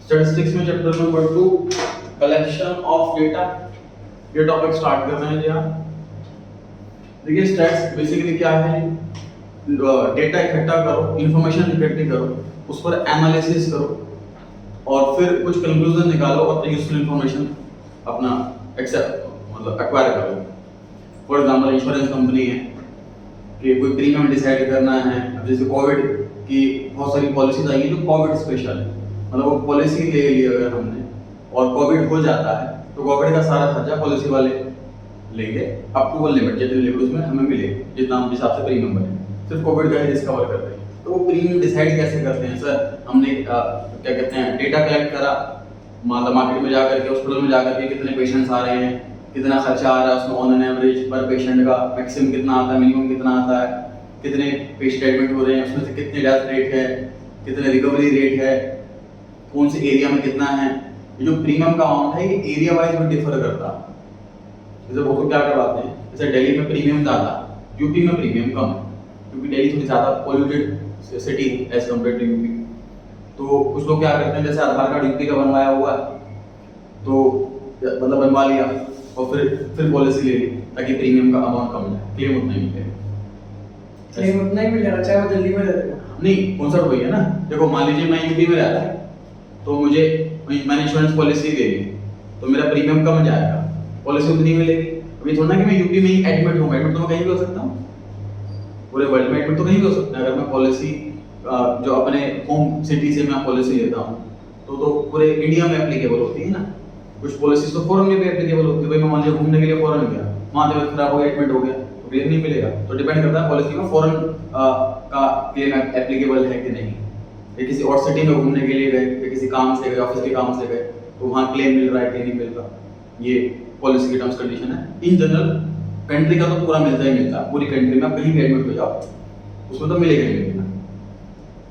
Statistics में chapter number 2 collection of data, ये topic start कर रहे हैं जी आप। देखिए स्टैट्स बेसिकली क्या है, डेटा इकट्ठा करो, इंफॉर्मेशन इकट्ठी करो, उस पर एनालिसिस करो और फिर कुछ कंक्लूजन निकालो और यूजफुल इंफॉर्मेशन अपना एक्सेप्ट मतलब एक्वायर करो। फॉर एग्जांपल इंश्योरेंस कंपनी है कि कोई प्रीमियम डिसाइड करना है, अब जैसे कोविड की बहुत सारी पॉलिसीज आई है जो कोविड स्पेशल है, मतलब वो पॉलिसी ले ली अगर हमने और कोविड हो जाता है तो कोविड का सारा खर्चा पॉलिसी वाले लेंगे अप टू लिमिट, जितने लिमिट उसमें हमें मिले जितना हम हिसाब से प्रीमियम बने, सिर्फ कोविड का ही रिस्क कवर करते हैं। तो वो प्रीमियम डिसाइड कैसे करते हैं सर, हमने क्या कहते हैं डेटा कलेक्ट करा, मतलब मार्केट में जाकर के हॉस्पिटल में जाकर के कितने पेशेंट्स आ रहे हैं, कितना खर्चा आ रहा है उसमें ऑन एन एवरेज पर पेशेंट का, मैक्सिमम कितना आता है, मिनिमम कितना आता है, कितने पेशेंट एडमिट हो रहे हैं, उसमें से कितने डेथ रेट है, कितने रिकवरी रेट है, कौन से एरिया में कितना है। ये जो प्रीमियम का अमाउंट है ये एरिया वाइज भी डिफर करता है। जैसे वो तो क्या करवाते हैं, जैसे दिल्ली में प्रीमियम ज़्यादा, यूपी में प्रीमियम कम है क्योंकि दिल्ली थोड़ी ज़्यादा polluted city as compared to UP. तो कुछ लोग क्या करते हैं, जैसे आधार कार्ड यूपी का बनवाया हुआ है तो मतलब बनवा लिया और फिर पॉलिसी ले ली ताकि प्रीमियम का अमाउंट कम जाए, क्लेम उतना ही मिले, क्लेम उतना ही मिलेगा चाहे वो दिल्ली में रहेगा। नहीं कॉन्सेप्ट वही है ना। देखो मान लीजिए मैं यूपी में रहता है तो मैंने इंश्योरेंस पॉलिसी ले ली तो मेरा प्रीमियम कम जाएगा, पॉलिसी उतनी मिलेगी। अभी थोड़ा ना कि मैं यूपी में ही एडमिट हूँ, एडमिट तो मैं कहीं भी हो सकता हूँ, पूरे वर्ल्ड में एडमिट तो कहीं भी हो सकता है। अगर मैं पॉलिसी जो अपने होम सिटी से मैं पॉलिसी लेता हूँ तो पूरे इंडिया में एप्लीकेबल होती है ना। कुछ पॉलिसीज तो फॉरेन में भी एप्लीकेबल होती है, भाई मैं मान लीजिए घूमने के लिए फॉरेन गया, वहाँ तबियत खराब हो गया, एडमिट हो गया तो क्लेम नहीं मिलेगा। तो डिपेंड करता है पॉलिसी में फॉरेन का क्लेम एप्लीकेबल है कि नहीं। या किसी और सिटी में घूमने के लिए गए या किसी काम से गए, ऑफिस के काम से गए तो वहाँ क्लेम मिल रहा है कि नहीं मिल रहा, ये पॉलिसी की टर्म्स कंडीशन है। इन जनरल कंट्री का तो पूरा मिलता ही मिलता है, पूरी कंट्री में आप कहीं भी एडमिट हो जाओ उसमें तो मिलेगा ही मिलेगा।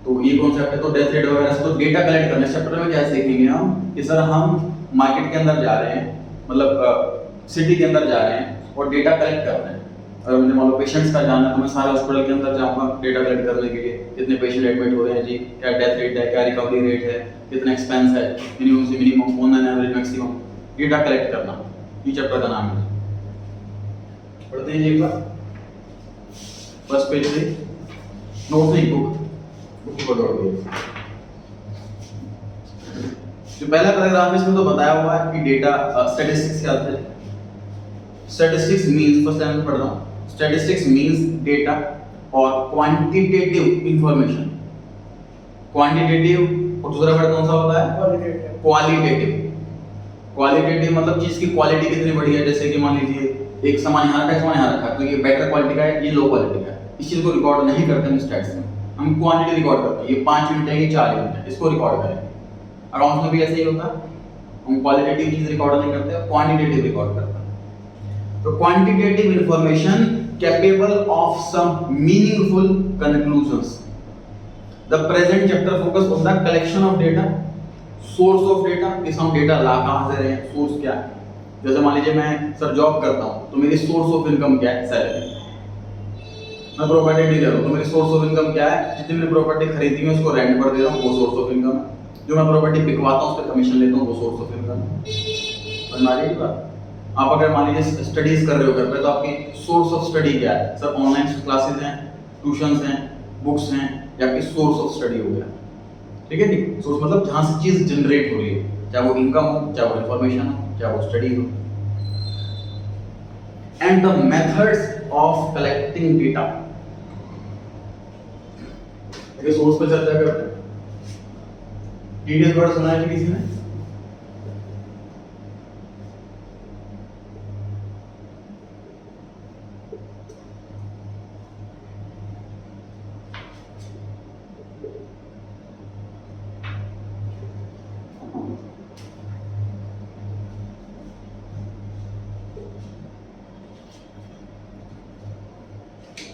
तो ये कॉन्सेप्ट है। तो डेथ रेट वगैरह से तो डेटा कलेक्ट करना, चैप्टर में क्या सीखेंगे हम कि सर हम मार्केट के अंदर जा रहे हैं, मतलब सिटी के अंदर जा रहे हैं और डेटा कलेक्ट कर रहे हैं। अगर मुझे मान लो पेशेंट्स का जाना है तो मैं सारे हॉस्पिटल के अंदर जाऊंगा डेटा कलेक्ट करने के लिए, कितने पेशेंट एडमिट हो रहे हैं जी, क्या डेथ रेट है, क्या रिकवरी रेट है, कितना एक्सपेंस है, मिनिमम से minimum, on an average maximum, data collect करना, ये चैप्टर का नाम है। पढ़ते हैं एक बार फर्स्ट पेज से, नोट नहीं बुक को पढ़ लीजिए। जो पहला पैराग्राफ है इसमें तो बताया हुआ है कि डेटा स्टैटिस्टिक्स क्या होता है। स्टैटिस्टिक्स मींस, फर्स्ट टाइम पढ़ रहा हूं, स्टैटिस्टिक्स मींस डेटा और क्वांटिटेटिव इंफॉर्मेशन। क्वांटिटेटिव और दूसरा वर्ड कौन सा होता है, क्वालिटेटिव। क्वालिटेटिव मतलब चीज की क्वालिटी कितनी बढ़िया है, जैसे कि मान लीजिए एक सामान यहाँ रखा है, सामान यहाँ रखा है तो ये बेटर क्वालिटी का है, ये लो क्वालिटी का है। इस चीज को रिकॉर्ड नहीं करते हम स्टैट्स में, हम क्वांटिटी रिकॉर्ड करते हैं। ये 5 यूनिट है, ये 4 यूनिट है, इसको रिकॉर्ड करें। अकाउंट्स में भी ऐसे ही होता है, हम क्वालिटेटिव चीज रिकॉर्ड नहीं करते, क्वांटिटेटिव रिकॉर्ड करते हैं। तो quantitative information capable of some meaningful conclusions. The present chapter focus on the collection of data, source of data, कि हम डेटा ला कहां से रहे हैं, सोर्स क्या है। जैसे मान लीजिए मैं सर जॉब करता हूं तो मेरी सोर्स ऑफ इनकम क्या है, सैलरी। मैं प्रॉपर्टी डीलर हूं तो मेरी सोर्स ऑफ इनकम क्या है, जितनी मैंने प्रॉपर्टी खरीदी है उसको रेंट पर दे रहा हूं, वो सोर्स ऑफ इनकम है। जो मैं प्रॉपर्टी बिकवाता हूं उस पर कमीशन लेता हूं, वो सोर्स ऑफ इनकम है। समझ आ रही है बात। आप अगर मान लीजिए स्टडीज कर रहे हो घर पे तो आपकी सोर्स ऑफ स्टडी क्या है, सर ऑनलाइन क्लासेस हैं, ट्यूशंस हैं, बुक्स हैं, या आपकी सोर्स ऑफ स्टडी हो गया। ठीक है जी, सोर्स मतलब जहां से चीज जनरेट हो रही है, चाहे वो इनकम हो, चाहे वो इंफॉर्मेशन हो, चाहे वो स्टडी हो। And the methods of collecting data, ये सोर्स पे चर्चा करते हैं। डिटेल्स वर्ड सुना है किसी ने?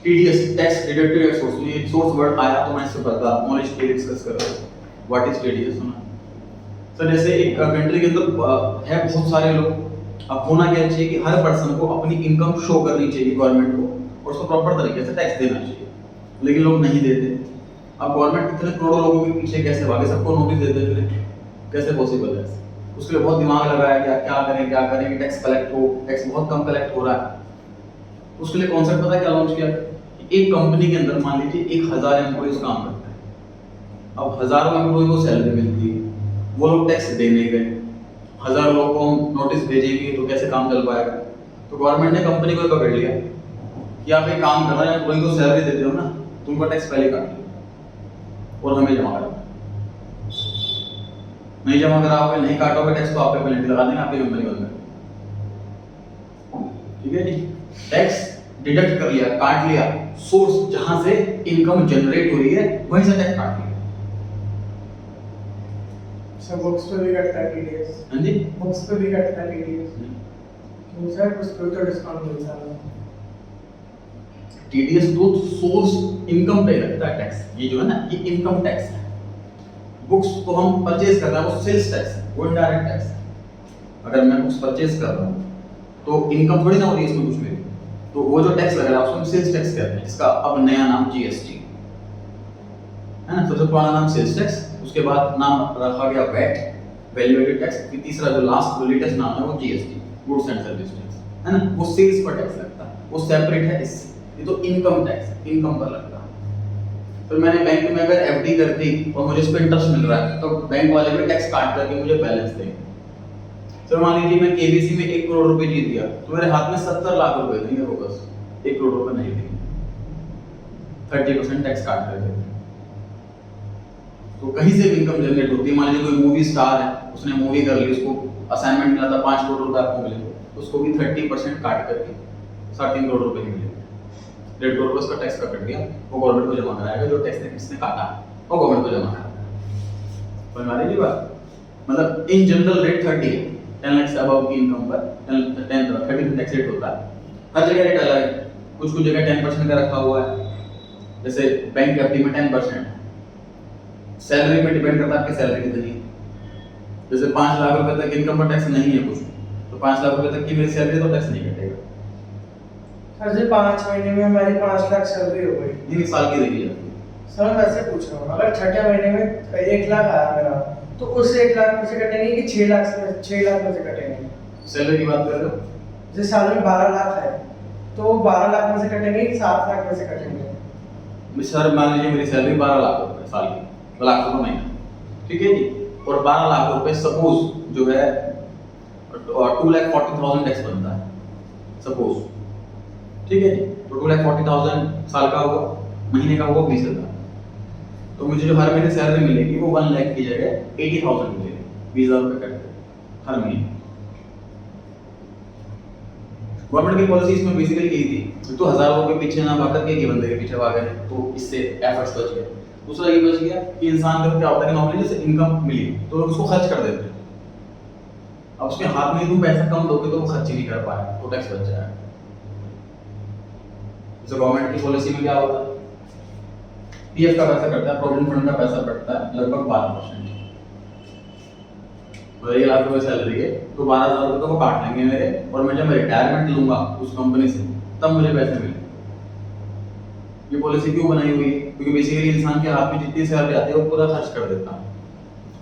TDS टेक्स्ट डिडक्टिव सोर्स, ये सोर्स वर्ड आया तो मैं इससे पता नॉलेज के लिए डिस्कस कर रहा हूं। व्हाट इज TDS सुना सर? जैसे एक कंट्री के अंदर है बहुत सारे लोग, अब होना क्या चाहिए कि हर पर्सन को अपनी इनकम शो करनी चाहिए गवर्नमेंट को और उसको प्रॉपर तरीके से टैक्स देना चाहिए, लेकिन लोग नहीं देते। अब गवर्नमेंट इतने करोड़ों लोगों के पीछे कैसे भागे, सबको नोटिस देते फिर कैसे पॉसिबल है? उसके लिए बहुत दिमाग लगाया कि क्या करें कि टैक्स कलेक्ट हो, टैक्स बहुत कम कलेक्ट हो रहा है। उसके लिए कॉन्सेप्ट पता है क्या लॉन्च किया? एक कंपनी के अंदर मान लीजिए 1000 एम्प्लॉइज काम करते हैं। अब हजारों एम्प्लॉय को सैलरी मिलती है, वो लोग टैक्स देने गए, 1000 लोगों को हम नोटिस भेजेंगे तो कैसे काम चल पाएगा? तो गवर्नमेंट ने कंपनी को पकड़ लिया कि आप एक काम कर रहे हैं, एम्प्लॉय को सैलरी देते हो ना, तुमको टैक्स पहले काट लिया और हमें जमा करा। नहीं जमा कराओगे, नहीं काटोगे टैक्स तो आप पे पेनल्टी लगा देंगे, आपकी कंपनी बंद कर। ठीक है जी, टैक्स डिडक्ट कर लिया, काट लिया, सोर्स जहां से इनकम जनरेट हो रही है वहीं से टैक्स काट लिया। सब बुक्स पे भी कटता है टीडीएस। हाँ जी, बुक्स पे भी कटता है टीडीएस। क्यों सर, उस पे तो डिस्काउंट मिलता है। टीडीएस तो सोर्स इनकम पे लगता है टैक्स, ये जो है ना ये इनकम टैक्स है। बुक्स को हम परचेज कर रहे हैं, वो सेल्स टैक्स है, वो इनडायरेक्ट टैक्स है। अगर मैं बुक्स परचेज कर रहा हूँ तो इनकम थोड़ी ना हो रही है इसमें कुछ मेरी, तो वो जो टैक्स लग रहा है उसको हम सेल्स टैक्स कहते हैं, जिसका अब नया नाम जीएसटी है ना। सबसे पुराना नाम सेल्स टैक्स, उसके बाद नाम रखा गया वैट, वैल्यू एडेड टैक्स, फिर तीसरा जो लास्ट जो लेटेस्ट नाम है वो GST, goods and service tax है ना। वो सेल्स पर टैक्स लगता है, वो सेपरेट है इससे। ये तो इनकम टैक्स, इनकम पर लगता है। तो मैंने बैंक में अगर एफडी कर दी और मुझे उस पर इंटरेस्ट मिल रहा है तो बैंक वाले भी टैक्स काट करके मुझे बैलेंस देंगे। तो मान लीजिए मैं केबीसी में 1 करोड़ रुपए जीत गया तो मेरे हाथ में 70 लाख रुपए देंगे वो, बस 1 करोड़ रुपए नहीं देंगे, 30% टैक्स काट करके। तो कहीं से भी इनकम जनरेट होती है। मान लीजिए कोई मूवी स्टार है, उसने मूवी कर ली, उसको असाइनमेंट मिला था 5 करोड़ रुपए आपको मिले, उसको भी 30% काट करके 3.5 करोड़ रुपए ही मिले। 1.5 करोड़ रुपए उसका टैक्स का कट गया, वो गवर्नमेंट को जमा कराएगा, जो टैक्स ने इसने काटा वो गवर्नमेंट को जमा कराएगा। समझ आ रही है बात? मतलब इन जनरल रेट 30 है, 10 लाख से अबव की इनकम पर 30% टैक्स रेट होता है। हर जगह रेट अलग है, कुछ कुछ जगह 10% का रखा हुआ है, जैसे बैंक एफडी में 10%। सैलरी में डिपेंड करता है आपकी सैलरी कितनी है। जैसे 5 लाख रुपए तक इनकम पर टैक्स नहीं है कुछ, तो 5 लाख रुपए तक की मेरी सैलरी तो टैक्स नहीं कटेगा। सर जी 5 महीने में हमारी 5 लाख सैलरी हो गई, 3 साल की रही है। सर मैं वैसे पूछ रहा हूँ, अगर छठे महीने में 1 लाख आया मेरा, तो उस 1 लाख में से कटेंगे कि 6 लाख में से कटेंगे? सैलरी की बात कर रहे हो? जैसे साल में 12 लाख है तो 12 लाख में से कटेंगे कि 7 लाख में से कटेंगे? सर मान लीजिए मेरी सैलरी 12 लाख रुपए साल की, 2 लाख रुपए महीना, ठीक है जी, और 12 लाख रुपए सपोज जो है 2,40,000 टैक्स बनता है सपोज, ठीक है जी। तो 2,40,000 साल का होगा, महीने का होगा 20,000। तो मुझे जो हर महीने सैलरी मिलेगी वो 1 लाख की जगह 80,000 मिलेगी, 20,000 रुपए कट के हर महीने। गवर्नमेंट की पॉलिसी इसमें बेसिकली यही थी, तो 1000 रुपए के पीछे ना भाग करके एक बंदे के पीछे भागे, तो इससे एफर्ट्स बच गए। दूसरा ये बच गया कि इंसान का क्या होता है कि नॉर्मली जैसे इनकम मिली तो लोग उसको खर्च कर देते हैं। अब उसके हाथ में तुम पैसा कम दोगे तो वो खर्च ही नहीं कर पाए, तो टैक्स बच जाएगा। जैसे गवर्नमेंट की पॉलिसी में क्या होता है, पीएफ का पैसा कटता है, प्रोविडेंट फंड का पैसा कटता है लगभग 12%। तो 1 लाख रुपए सैलरी है तो 12,000 रुपए तो वो काट लेंगे मेरे, और मैं जब मैं रिटायरमेंट लूंगा उस कंपनी से तब मुझे पैसे मिलेंगे। ये पॉलिसी क्यों बनाई हुई है? क्योंकि बेसिकली इंसान के हाथ में जितनी सैलरी आती है वो पूरा खर्च कर देता है।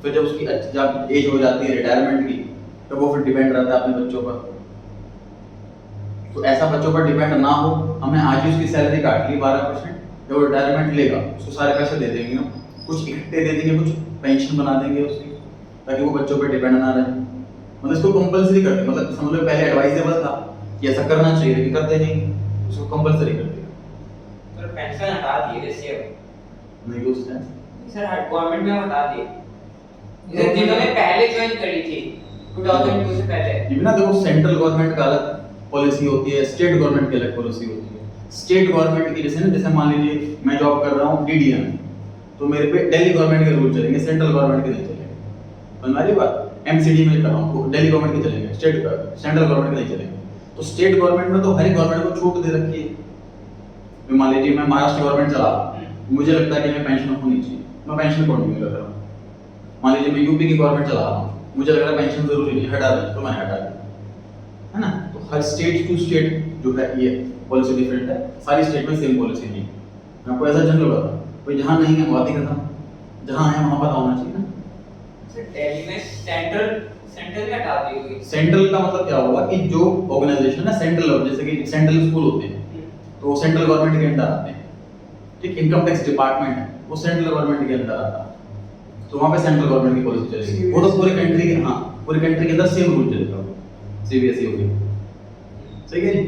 फिर जब उसकी जब एज हो जाती है रिटायरमेंट की, तो वो फिर डिपेंड रहता है अपने बच्चों पर। तो ऐसा बच्चों पर डिपेंड ना हो, हमने आज ही उसकी सैलरी काट ली 12%, जब वो रिटायरमेंट लेगा उसको सारे पैसे दे देंगे हम, कुछ इकट्ठे दे देंगे, कुछ पेंशन बना देंगे उसकी, ताकि वो बच्चों पर डिपेंड ना रहे। मतलब इसको कंपलसरी करते, मतलब समझ लो पहले एडवाइजेबल था कि ऐसा करना चाहिए लेकिन करते नहीं, उसको कंपलसरी कर दिया। सर पेंशन हटा दिए वैसे नहीं कुछ है सर, गवर्नमेंट में हटा दिए जैसे जिन्होंने पहले ज्वाइन करी थी 2002 से पहले। ये भी ना देखो, सेंट्रल गवर्नमेंट का अलग पॉलिसी होती है, स्टेट गवर्नमेंट की अलग पॉलिसी होती है। स्टेट गवर्नमेंट की जैसे ना, जैसे मान लीजिए मैं जॉब कर रहा हूँ डीडीएम, तो मेरे पे दिल्ली गवर्नमेंट के रूल चलेंगे, सेंट्रल गवर्नमेंट के नहीं चलेंगे। समझ बात? एमसीडी में कर रहा हूँ तो दिल्ली गवर्नमेंट के चलेंगे, सेंट्रल गवर्नमेंट के नहीं चलेंगे। तो स्टेट गवर्नमेंट में तो हर एक गवर्नमेंट को छूट दे रखी है। मान लीजिए मैं महाराष्ट्र गवर्नमेंट चला रहा हूँ, मुझे लगता है कि मैं पेंशन होनी चाहिए, मैं पेंशन कंटिन्यू कर रहा हूँ। मान लीजिए मैं यूपी की गवर्नमेंट चला रहा हूँ, मुझे लग रहा है पेंशन जरूरी नहीं, हटा दें, तो मैंने हटा दिया, है ना। तो हर स्टेट टू स्टेट जो है ये पॉलिसी डिफरेंट है, सारी स्टेट में सेम पॉलिसी नहीं है। मैं आपको ऐसा जनरल बता, कोई जहाँ नहीं है वहाँ ही खत्म, जहाँ है वहाँ पता होना चाहिए ना। दिल्ली में सेंट्रल में हटा दी हुई। सेंट्रल का मतलब क्या हुआ कि जो ऑर्गेनाइजेशन है सेंट्रल, जैसे कि सेंट्रल स्कूल होते हैं तो सेंट्रल गवर्नमेंट के अंदर आते हैं, ठीक, इनकम टैक्स डिपार्टमेंट है वो सेंट्रल गवर्नमेंट के अंदर आता है, तो वहाँ पे सेंट्रल गवर्नमेंट की पॉलिसी चलेगी, वो तो पूरी कंट्री के, हाँ पूरी कंट्री के अंदर सेम रूल चलेगा, सीबीएसई हो गया, सही है जी।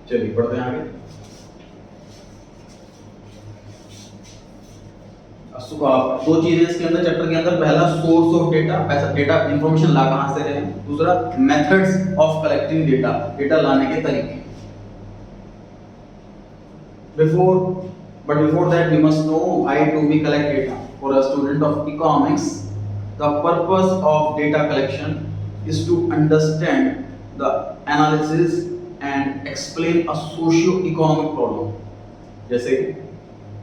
चलिए पढ़ते हैं आगे। दो चीजें इसके अंदर, चैप्टर के अंदर, पहला सोर्स ऑफ डेटा, पैसा डेटा इंफॉर्मेशन ला कहां से रहे हैं, दूसरा methods of collecting data, data लाने के तरीके। Before that we must know why do we collect data. For a student of economics, the purpose of data collection is to understand the analysis and explain a socio-economic problem, जैसे कि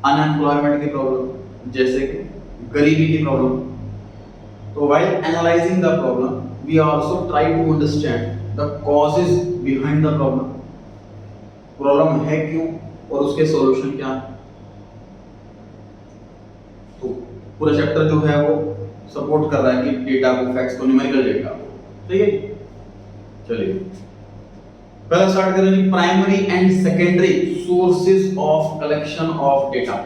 unemployment की problem, जैसे कि गरीबी की problem. तो while analyzing the problem, we also try to understand the causes behind the problem. Problem है क्यों और उसके सॉल्यूशन क्या है। तो पूरा चैप्टर जो है वो सपोर्ट कर रहा है कि डेटा को, फैक्ट्स को, न्यूमेरिकल डेटा को, ठीक है। चलिए पहला स्टार्ट करेंगे, primary and secondary sources of collection of data.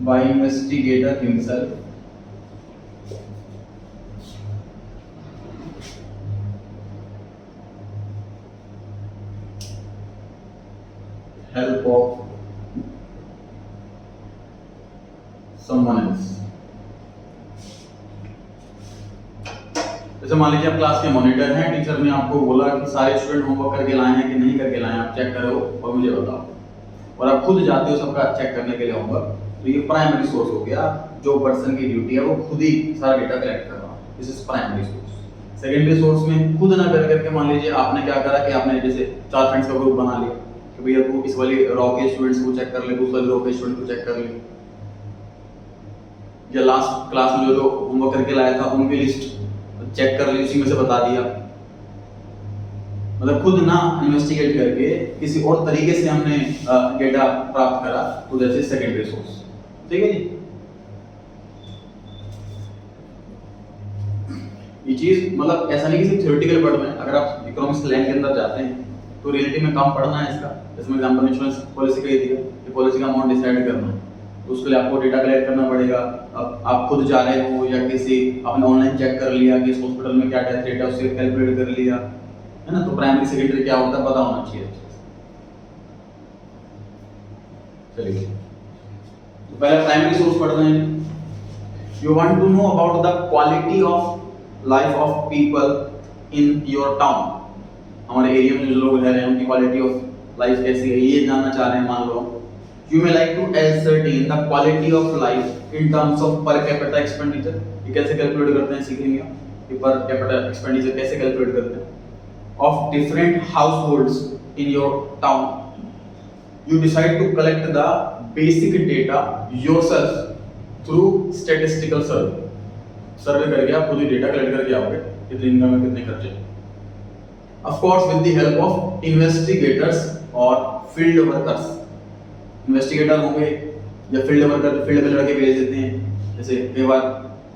By investigator himself, help of someone else। जैसे मान लीजिए आप क्लास के मॉनिटर हैं, टीचर ने आपको बोला कि सारे स्टूडेंट होमवर्क करके लाए हैं कि नहीं करके लाए हैं, आप चेक करो और मुझे बताओ, और आप खुद जाते हो सबका चेक करने के लिए होमवर्क, तो ये प्राइमरी सोर्स हो गया, जो पर्सन की ड्यूटी है वो खुद ही सारा डेटा कलेक्ट कर रहा है, this is primary source. Secondary source में खुद ना कर करके, मान लीजिए आपने क्या करा कि आपने जैसे 4 फ्रेंड्स का ग्रुप बना लिया कि भैया तू इस वाली रॉ के स्टूडेंट्स को चेक कर ले, दूसरे रॉ के स्टूडेंट को चेक कर ले, या लास्ट क्लास में जो होमवर्क करके लाया था उनकी लिस्ट चेक कर ली, उसी में से बता दिया। मतलब खुद ना इन्वेस्टिगेट करके किसी और तरीके से हमने डेटा प्राप्त करा, तो दैट इज सेकेंडरी सोर्स, ठीक है जी। ये चीज मतलब ऐसा नहीं कि सिर्फ थ्योरेटिकल पढ़ रहे हैं, अगर आप इकोनॉमिक्स लाइन के अंदर जाते हैं तो रियलिटी में काम पढ़ना है इसका। जैसे एग्जांपल इंश्योरेंस पॉलिसी का ही दिया कि पॉलिसी का अमाउंट डिसाइड करना है, तो उसके लिए आपको डेटा कलेक्ट करना पड़ेगा। अब आप खुद जा रहे हो या किसी आपने ऑनलाइन चेक कर लिया कि इस हॉस्पिटल में क्या डेथ रेट है, उससे कैलकुलेट कर लिया, है ना। तो प्राइमरी सेकेंडरी क्या होता है पता होना चाहिए। चलिए तो पहले प्राइमरी सोर्स पढ़ रहे हैं। You want to know about the quality of life of people in your town. हमारे एरिया में जो लोग रह रहे हैं उनकी क्वालिटी ऑफ लाइफ कैसी है ये जानना चाह रहे हैं। मान लो you may like to ascertain the quality of life in terms of per capita expenditure. ये कैसे कैलकुलेट करते हैं सीखेंगे कि पर कैपिटा एक्सपेंडिचर कैसे कैलकुलेट करते हैं of different households in your town. You decide to collect the basic data yourself through statistical survey. सर्वे करके आप खुद ही डेटा कलेक्ट करके आओगे कितनी इनकम है कितने खर्चे। Of course with the help of investigators और field workers. इन्वेस्टिगेटर होंगे या फील्ड वर्कर, फील्ड में लड़के भेज देते हैं। जैसे कई बार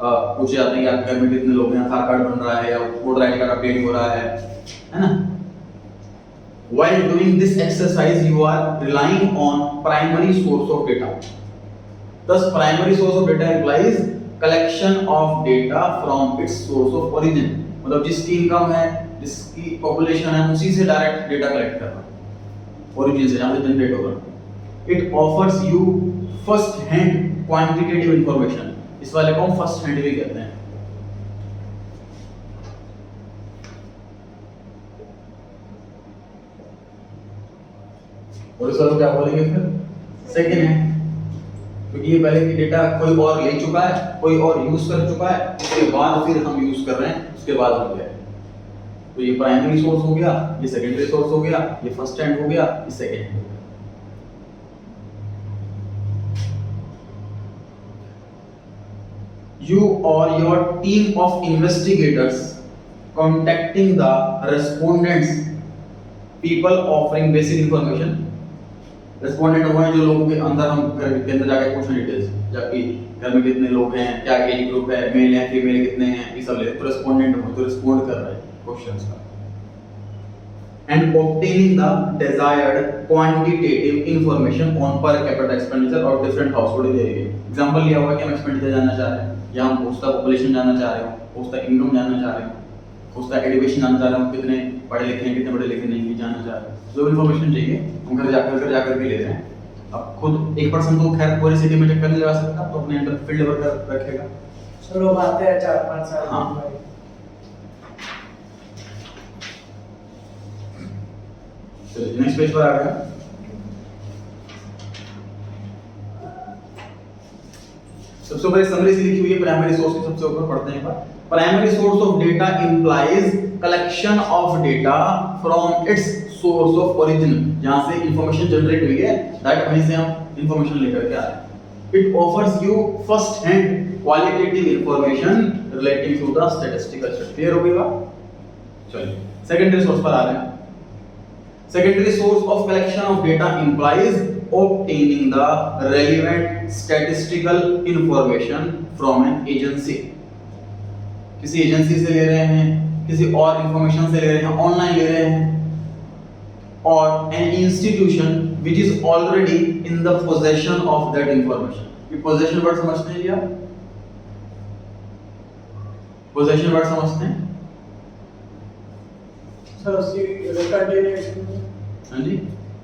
पूछे जाते हैं कि आपके घर में कितने लोग हैं, आधार कार्ड बन रहा है या वोटर आईडी कार्ड अपडेट हो रहा है ना। While doing this exercise, you are relying on primary source of data. Thus, primary source of data implies collection of data from its source of origin. मतलब जिसकी इनकम है, जिसकी population है, उसी से डायरेक्ट डेटा कलेक्ट करना, origin से जहाँ से जनरेट होगा। It offers you first hand quantitative information. इस वाले को हम फर्स्ट हैंड भी कहते हैं। और इस वाले को क्या बोलेंगे फिर? सेकेंड हैंड, क्योंकि ये पहले की डेटा कोई और ले चुका है, कोई और यूज कर चुका है, उसके बाद फिर हम यूज कर रहे हैं, उसके बाद हम गए। तो ये प्राइमरी सोर्स हो गया, ये सेकेंडरी सोर्स हो गया, ये फर्स्ट हैंड हो गया, ये सेकेंड हैंड हो गया। You or your team of investigators contacting the respondents, people offering basic information। Respondent वो हैं जो लोगों के अंदर हम घर के अंदर जाके पूछें डिटेल्स, जाके घर में कितने लोग हैं, क्या एज ग्रुप है, मेल है फीमेल कितने हैं, ये सब ले। तो रेस्पोंडेंट हो तो रिस्पोंड कर रहे हैं क्वेश्चंस का। And obtaining the desired quantitative information on पर कैपिटा एक्सपेंडिचर और डिफरेंट हाउसहोल्ड एरिया। एग्जांपल लिया हुआ है कि हम एक्सपेंडिचर जानना चाह रहे हैं, या हम पोस्टा पॉपुलेशन जानना चाह रहे हो, पोस्टा इनकम जानना चाह रहे हो, पोस्टा एजुकेशन जानना चाह रहे हो, कितने पढ़े लिखे हैं, कितने पढ़े लिखे नहीं, ये जानना चाह रहे हो। जो इन्फॉर्मेशन चाहिए हम घर जाकर के ले रहे हैं। अब खुद एक पर्सन तो खैर पूरी सिटी में चक्कर नहीं लगा सकता, तो अपने अंदर फील्ड वर्कर रखेगा। सो लोग आते हैं 4-5 साल हाँ। चलिए नेक्स्ट पेज पर आ गया। सबसे ऊपर समरी सी लिखी हुई है प्राइमरी सोर्स की, सबसे ऊपर पढ़ते हैं। Primary source of data implies collection of data from its source of origin. जहां से इंफॉर्मेशन जनरेट हुई है दैट वहीं से हम इंफॉर्मेशन लेकर के आ रहे हैं। It offers you first hand qualitative information relating to the statistical set. Clear हो गई बात? चलिए सेकेंडरी सोर्स पर आ रहे हैं। Secondary source of collection of data implies obtaining the relevant statistical information from an agency। किसी एजेंसी से ले रहे हैं, किसी और इंफॉर्मेशन से ले रहे हैं, ऑनलाइन ले रहे हैं, और an institution which is already in the possession of that information। ये possession वर्ड समझते हैं क्या? possession वर्ड समझते हैं? सर उसकी कंटिन्यूएशन में, हाँ जी,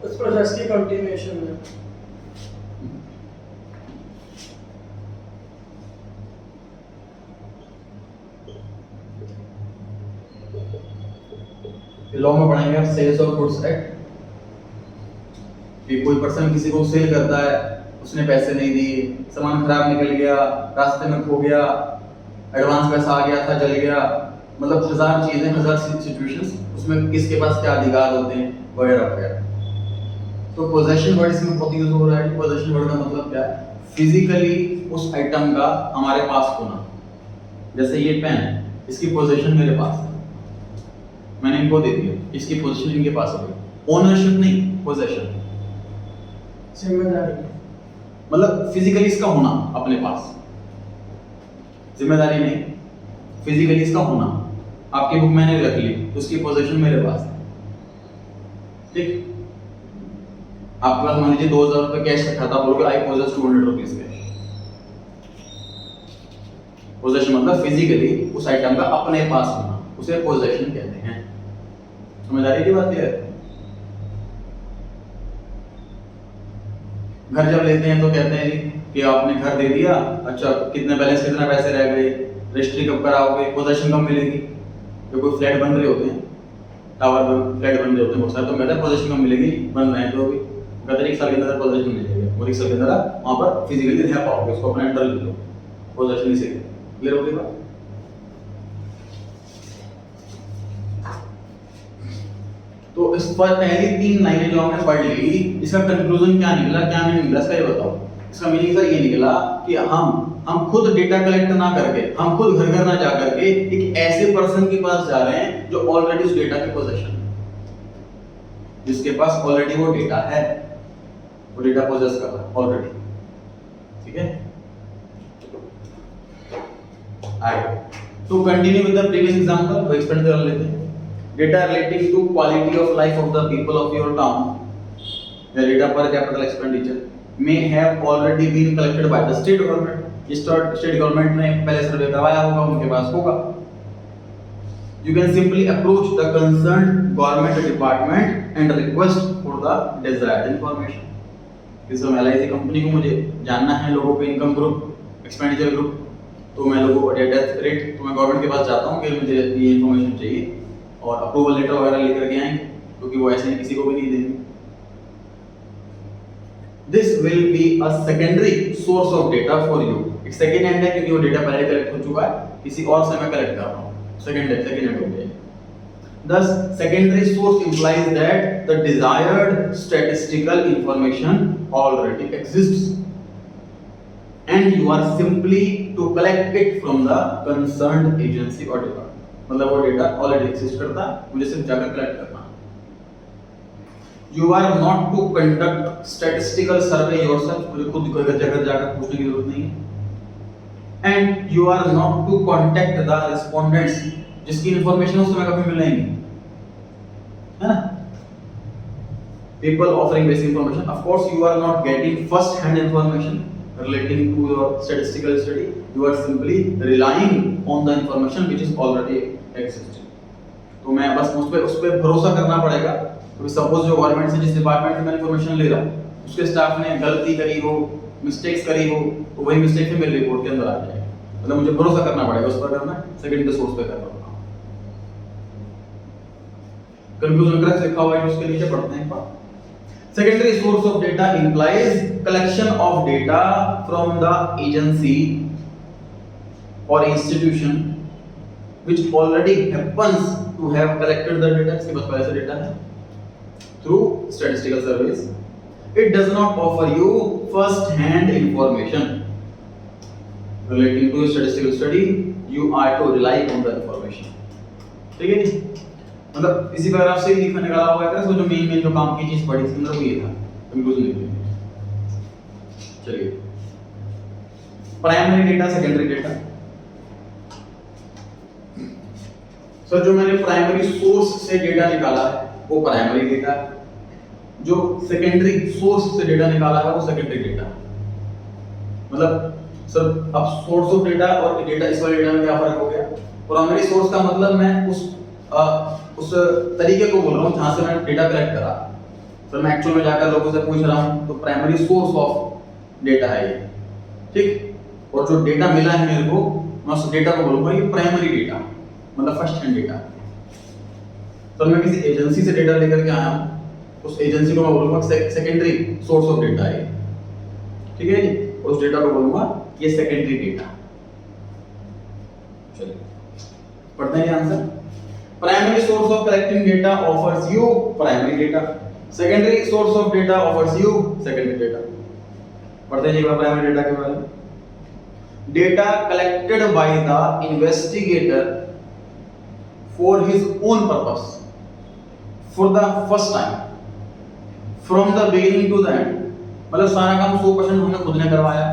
उस प्रोसेस की कंटिन्यूएशन में। लॉ में पढ़ेंगे आप सेल्स ऑफ गुड्स एक्ट, कि कोई पर्सन किसी को सेल करता है, उसने पैसे नहीं दिए, सामान खराब निकल गया, रास्ते में खो गया, एडवांस पैसा आ गया था, जल गया, मतलब हजार चीजें, हजार सिचुएशंस, उसमें किसके पास क्या अधिकार होते हैं वगैरह वगैरह। तो पोजेशन वर्ड इसमें बहुत यूज हो रहा है। पोजेशन वर्ड का मतलब क्या है? फिजिकली उस आइटम का हमारे पास होना। जैसे ये पेन है, इसकी पोजेशन मेरे पास है, मैंने इनको दे दिया, इसकी पोजीशन इनके पास हो गई। ओनरशिप नहीं, पोजेशन। जिम्मेदारी, मतलब फिजिकली इसका होना अपने पास, जिम्मेदारी नहीं, फिजिकली इसका होना। आपकी बुक मैंने रख ली, उसकी पोजीशन मेरे पास है, ठीक। आपके पास मान लीजिए 2000 रुपए कैश रखा था, बोलोगे आई पोजेस 200 रुपीज कैश। पोजेशन मतलब फिजिकली उस आइटम का अपने पास होना, उसे पोजेशन कहते हैं। समझदारी की बात है। घर जब लेते हैं तो कहते हैं जी कि आपने घर दे दिया, अच्छा कितने बैलेंस, कितने पैसे रह गए, रजिस्ट्री कब कराओगे, पोजीशन कब मिलेगी। जो कोई फ्लैट बन रहे होते हैं, टावर में फ्लैट बन रहे होते हैं बहुत सारे, तो कहते हैं पोजीशन कब मिलेगी, बन रहे हैं तो अभी कहते हैं 1 साल के अंदर पोजीशन मिल जाएगी, और 1 साल के अंदर वहां पर फिजिकली रह पाओगे, उसको अपने अंडर ले लो, पोजीशन इसे। क्लियर हो गई बात? तो इस पर पहली 3 लाइनें जो हमने पढ़ ली, इसका कंक्लूजन क्या निकला, क्या नहीं निकला, इसका ये बताओ। इसका मीनिंग सर ये निकला कि हम खुद डेटा कलेक्ट ना करके, हम खुद घर घर ना जा करके एक ऐसे पर्सन के पास जा रहे हैं जो ऑलरेडी उस डेटा के पोजीशन, जिसके पास ऑलरेडी वो डेटा है, वो डेटा पोजेस कर रहा है ऑलरेडी, ठीक है। आगे तो continue with the previous example, वो एक्सपेंड कर लेते हैं। Data relating to quality of life of the people of your town, the data per capital expenditure may have already been collected by the state government। इस state government ने पहले सर्वे करवाया होगा, उनके पास होगा। You can simply approach the concerned government department and request for the desired information। किसी LIC company को मुझे जानना है लोगों के इनकम ग्रुप, एक्सपेंडिचर ग्रुप, तो मैं लोगों को डेथ रेट, तो मैं गवर्नमेंट के पास जाता हूँ कि मुझे ये इन्फॉर्मेशन चाहिए, और अप्रूवल लेटर वगैरह लेकर के आएंगे, क्योंकि वो ऐसे किसी को भी नहीं देंगे। This will be a secondary source of data for you. एक सेकेंड हैंड है क्योंकि वो डेटा पहले कलेक्ट हो चुका है, किसी और से मैं कलेक्ट कर रहा हूँ, सेकेंड हैंड हो गया। Thus, secondary source implies that the desired statistical information already exists, and you are simply to collect it from the concerned agency or department. मतलब वो डेटा ऑलरेडी एग्जिस्ट करता है, मुझे सिर्फ जाकर कलेक्ट करना है. You are not to conduct statistical survey yourself, मुझे खुद जगह जाकर पूछने की जरूरत नहीं है. And you are not to contact the respondents, जिसकी इंफॉर्मेशन उस समय कभी मिलेंगी, है ना? People offering basic information. Of course, you are not getting first-hand information relating to your statistical study. You are simply relying on the information which is already existing. तो मैं बस उस पे भरोसा करना पड़ेगा. तो सपोज जो गवर्नमेंट से जिस डिपार्टमेंट से मैं इंफॉर्मेशन ले रहा हूँ, उसके स्टाफ ने गलती करी हो, मिस्टेक्स करी हो, तो वही मिस्टेक भी मेरे रिपोर्ट के अंदर आ जाएगा. मतलब मुझे भरोसा करना पड़ेगा उस पर, अगर मैं सेकेंडरी सोर्स पे कर रहा हूँ. कंक्लूजन क्रक्स लिखा हुआ है उसके नीचे, पढ़ते हैं एक बार. Secondary source of data implies collection of data from the agency or institution which already happens to have collected the data. इसके पास पहले से डेटा है through statistical surveys. It does not offer you first-hand information relating to a statistical study. You are to rely on the information. ठीक है जी? मतलब इसी paragraph से लिखा निकाला हुआ है, जो मेन जो काम की चीज पढ़ी थी मतलब वो ये था. कंक्लूजन लिखिए. चलिए, primary data, secondary data. Sir जो मैंने प्राइमरी सोर्स से डेटा निकाला है वो प्राइमरी डेटा है, जो सेकेंडरी सोर्स से डेटा निकाला है वो सेकेंडरी डेटा. मतलब सर अब सोर्स ऑफ डेटा और डेटा, इस वाले डेटा में क्या फर्क हो गया? प्राइमरी सोर्स का मतलब मैं उस तरीके को बोल रहा हूँ जहाँ से मैं डेटा कलेक्ट करा. सर मैं एक्चुअल में जाकर लोगों से पूछ रहा हूँ, तो प्राइमरी सोर्स ऑफ डेटा है ये, ठीक. और जो डेटा मिला है मेरे को, मैं उस डेटा को बोलूँगा ये प्राइमरी डेटा, मतलब फर्स्ट हैंड डेटा. सर मैं किसी एजेंसी से डेटा लेकर के आया हूँ, उस एजेंसी को मैं बोलूँगा सेकेंडरी सोर्स ऑफ डेटा है, ठीक है जी. उस डेटा को बोलूँगा ये सेकेंडरी डेटा. चलिए पढ़ते हैं answer. Primary source of collecting data offers you primary data. Secondary source of data offers you secondary data. पढ़ते हैं जी प्राइमरी डेटा के बारे में. Data collected by the investigator for his own purpose, for the first time, from the beginning to the end. मतलब सारा काम 100% हमने खुद ने करवाया.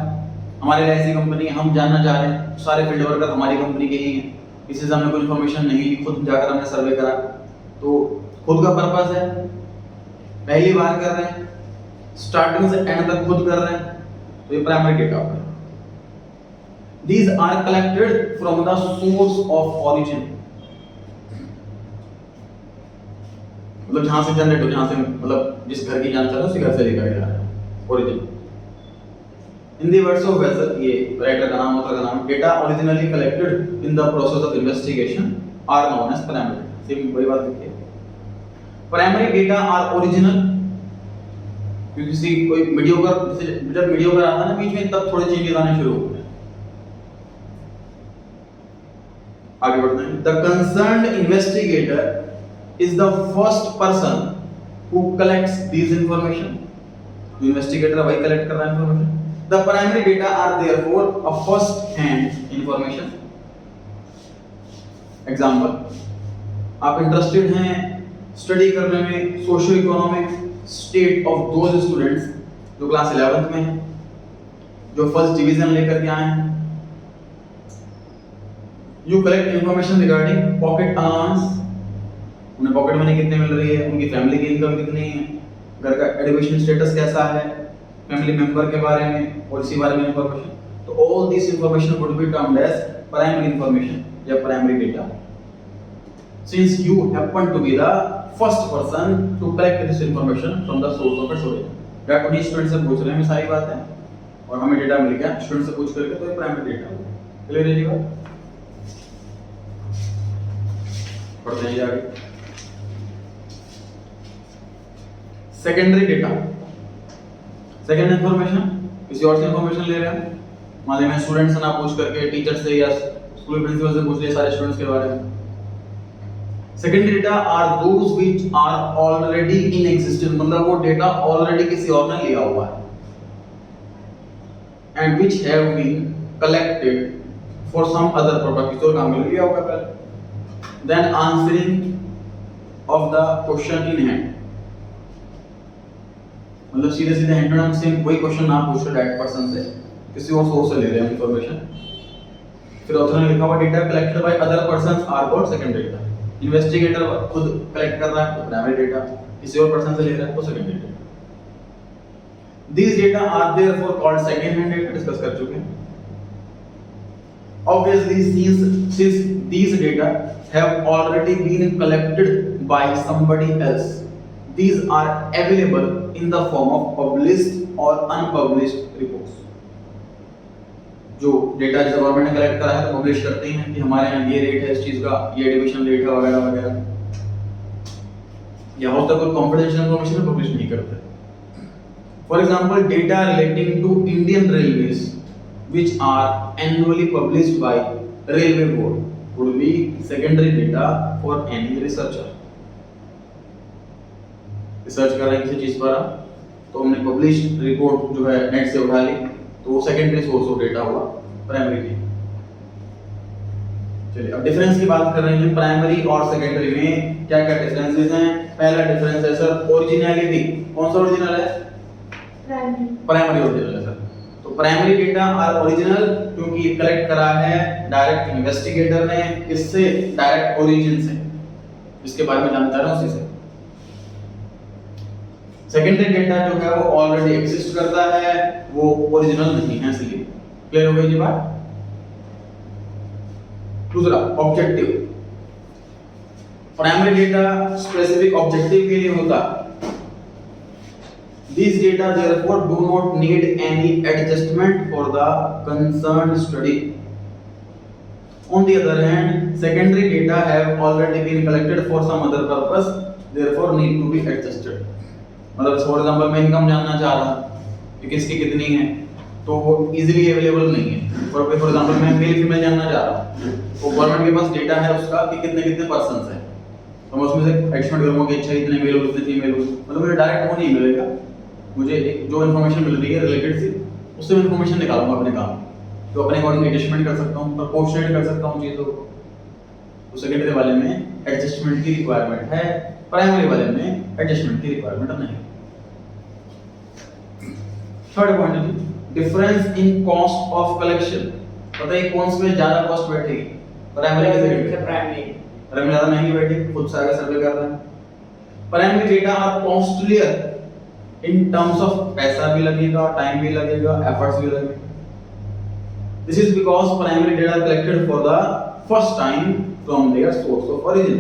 हमारे लिए ऐसी कंपनी है, हम जानना चाह रहे हैं, सारे फील्ड वर्कर हमारी कंपनी के ही हैं, किसी से हमें कोई इन्फॉर्मेशन नहीं ली, खुद जाकर हमने सर्वे करा. तो खुद का पर्पस है, पहली बार कर रहे हैं, स्टार्टिंग से एंड तक खुद कर रहे हैं, तो ये प्राइमरी डेटा होगा. These are collected from the source of origin. मतलब जहां से जनरेट हो, जहां से मतलब जिस घर की जानकारी उसी घर से लेकर जा रहे हैं, origin. In the words of Wessel, ये राइटर का नाम, ऑथर का नाम, data originally collected in the process of investigation are known as primary. Same वही बात लिखी है. Primary data are original. क्योंकि किसी कोई मीडियोकर, जब मीडियोकर आता है ना बीच में, तब थोड़े चेंजेस आने शुरू होते हैं. आगे बढ़ते हैं. The concerned investigator is the first person who collects these information. Investigator वही collect कर रहा है information. The primary data are therefore a first-hand information. Example, आप interested हैं study करने में socio-economic state of those students जो क्लास 11th में हैं, जो first division लेकर के आए हैं. You collect information regarding pocket allowance, उन्हें पॉकेट मनी कितने मिल रही है, उनकी फैमिली की इनकम कितनी है, घर का एजुकेशन स्टेटस कैसा है, फैमिली मेंबर के बारे में और इसी बारे में इंफॉर्मेशन. तो all this information would be termed as primary information या primary data. Since you happen to be the first person to collect this information from the source of its origin. Data उन्हीं student से पूछ रहे हैं सारी बातें और हमें डेटा मिल गया स्टूडेंट से पूछ करके, तो ये प्राइमरी डेटा हो. क्लियर है जी बात? पढ़ते हैं आगे. सेकेंडरी डेटा, सेकेंड इंफॉर्मेशन, किसी और से इंफॉर्मेशन ले रहे हैं. मान लीजिए मैं स्टूडेंट से ना पूछ करके टीचर से या स्कूल प्रिंसिपल से पूछ लिया सारे स्टूडेंट्स के बारे में. Secondary data are those which are already in existence, मतलब वो डेटा ऑलरेडी किसी और ने लिया हुआ है, and which have been collected for some other purpose, किसी और काम के लिए लिया होगा पहले। Then answering of the question in hand, मतलब सीधे सीधे हैंड में सेम कोई क्वेश्चन ना पूछ रहे डायरेक्ट पर्सन से, किसी और सोर्स से ले रहे हैं इंफॉर्मेशन। फिर ऑथर ने लिखा हुआ data collected by other persons are called secondary data. Investigator खुद कलेक्ट कर रहा है तो प्राइमरी डेटा, किसी और पर्सन से ले रहा है तो secondary data. These data are therefore called second hand data, discuss कर चुके हैं। Obviously since these data have already been collected by somebody else, these are available in the form of published or unpublished reports। जो data जैसे government ने collect करा है तो publish करते ही हैं कि हमारे यहाँ ये रेट है इस चीज का, ये डिविजन रेट है वगैरह वगैरह, या हो तक कोई कॉन्फिडेंशियल इंफॉर्मेशन पब्लिश नहीं करते। For example data relating to Indian railways which are annually published by railway board would be secondary data for any researcher. Research कर रहे हैं किसी चीज पर तो हमने पब्लिश्ड रिपोर्ट जो है नेट से उठा ली तो वो सेकेंडरी सोर्स ऑफ डेटा हुआ, प्राइमरी नहीं। चलिए अब डिफरेंस की बात कर रहे हैं। प्राइमरी और सेकेंडरी में क्या क्या डिफरेंसेस हैं? पहला डिफरेंस है सर ओरिजिनलिटी। कौन सा ओरिजिनल है? प्राइमरी ओरिजिनल है सर। तो प्राइमरी डेटा आर ओरिजिनल क्योंकि कलेक्ट करा है डायरेक्ट इन्वेस्टिगेटर ने, इससे डायरेक्ट ओरिजिन से, जिसके बारे में जानना चाह रहा हूं उसी से। सेकेंडरी डेटा जो है वो ऑलरेडी एग्जिस्ट करता है, वो ओरिजिनल नहीं है, इसलिए। क्लियर हो गई ये बात? दूसरा objective. Primary data specific objective के लिए होता है। These data therefore do not need any adjustment for the concerned study. On the other hand, secondary data have already been collected for some other purpose, therefore need to be adjusted. मतलब for example मैं income जानना चाह रहा हूं कि किसकी कितनी है, तो वो इजीली अवेलेबल नहीं है। फॉर एग्जांपल मैं मेल फीमेल जानना चाह रहा हूं, तो गवर्नमेंट के पास डेटा है उसका कि कितने कितने पर्संस हैं, तो मैं उसमें से एस्टिमेट करूंगा कि अच्छा इतने मेल हो इतने फीमेल हो, मतलब मुझे डायरेक्ट वो नहीं मिलेगा। मुझे जो इन्फॉर्मेशन मिल रही है रिलेटेड से, उससे मैं इन्फॉर्मेशन निकालूंगा अपने काम, तो अपने अकॉर्डिंग एडजस्टमेंट कर सकता हूं, प्रोपोर्शनेट कर सकता हूं चीजों को। तो सेकेंडरी वाले में एडजस्टमेंट की रिक्वायरमेंट है, प्राइमरी वाले में एडजस्टमेंट की रिक्वायरमेंट नहीं। थर्ड पॉइंट है difference in cost of collection. पता है कौन से में ज्यादा कॉस्ट बैठेगी? प्राइमरी के सेकेंडरी। प्राइमरी ज्यादा महंगी बैठेगी, खुद से आगे सर्वे कर रहे हैं। Primary data are costlier in terms of पैसा भी लगेगा, टाइम भी लगेगा, एफर्ट्स भी लगेगा। This is because primary data collected for the first time from their source of origin.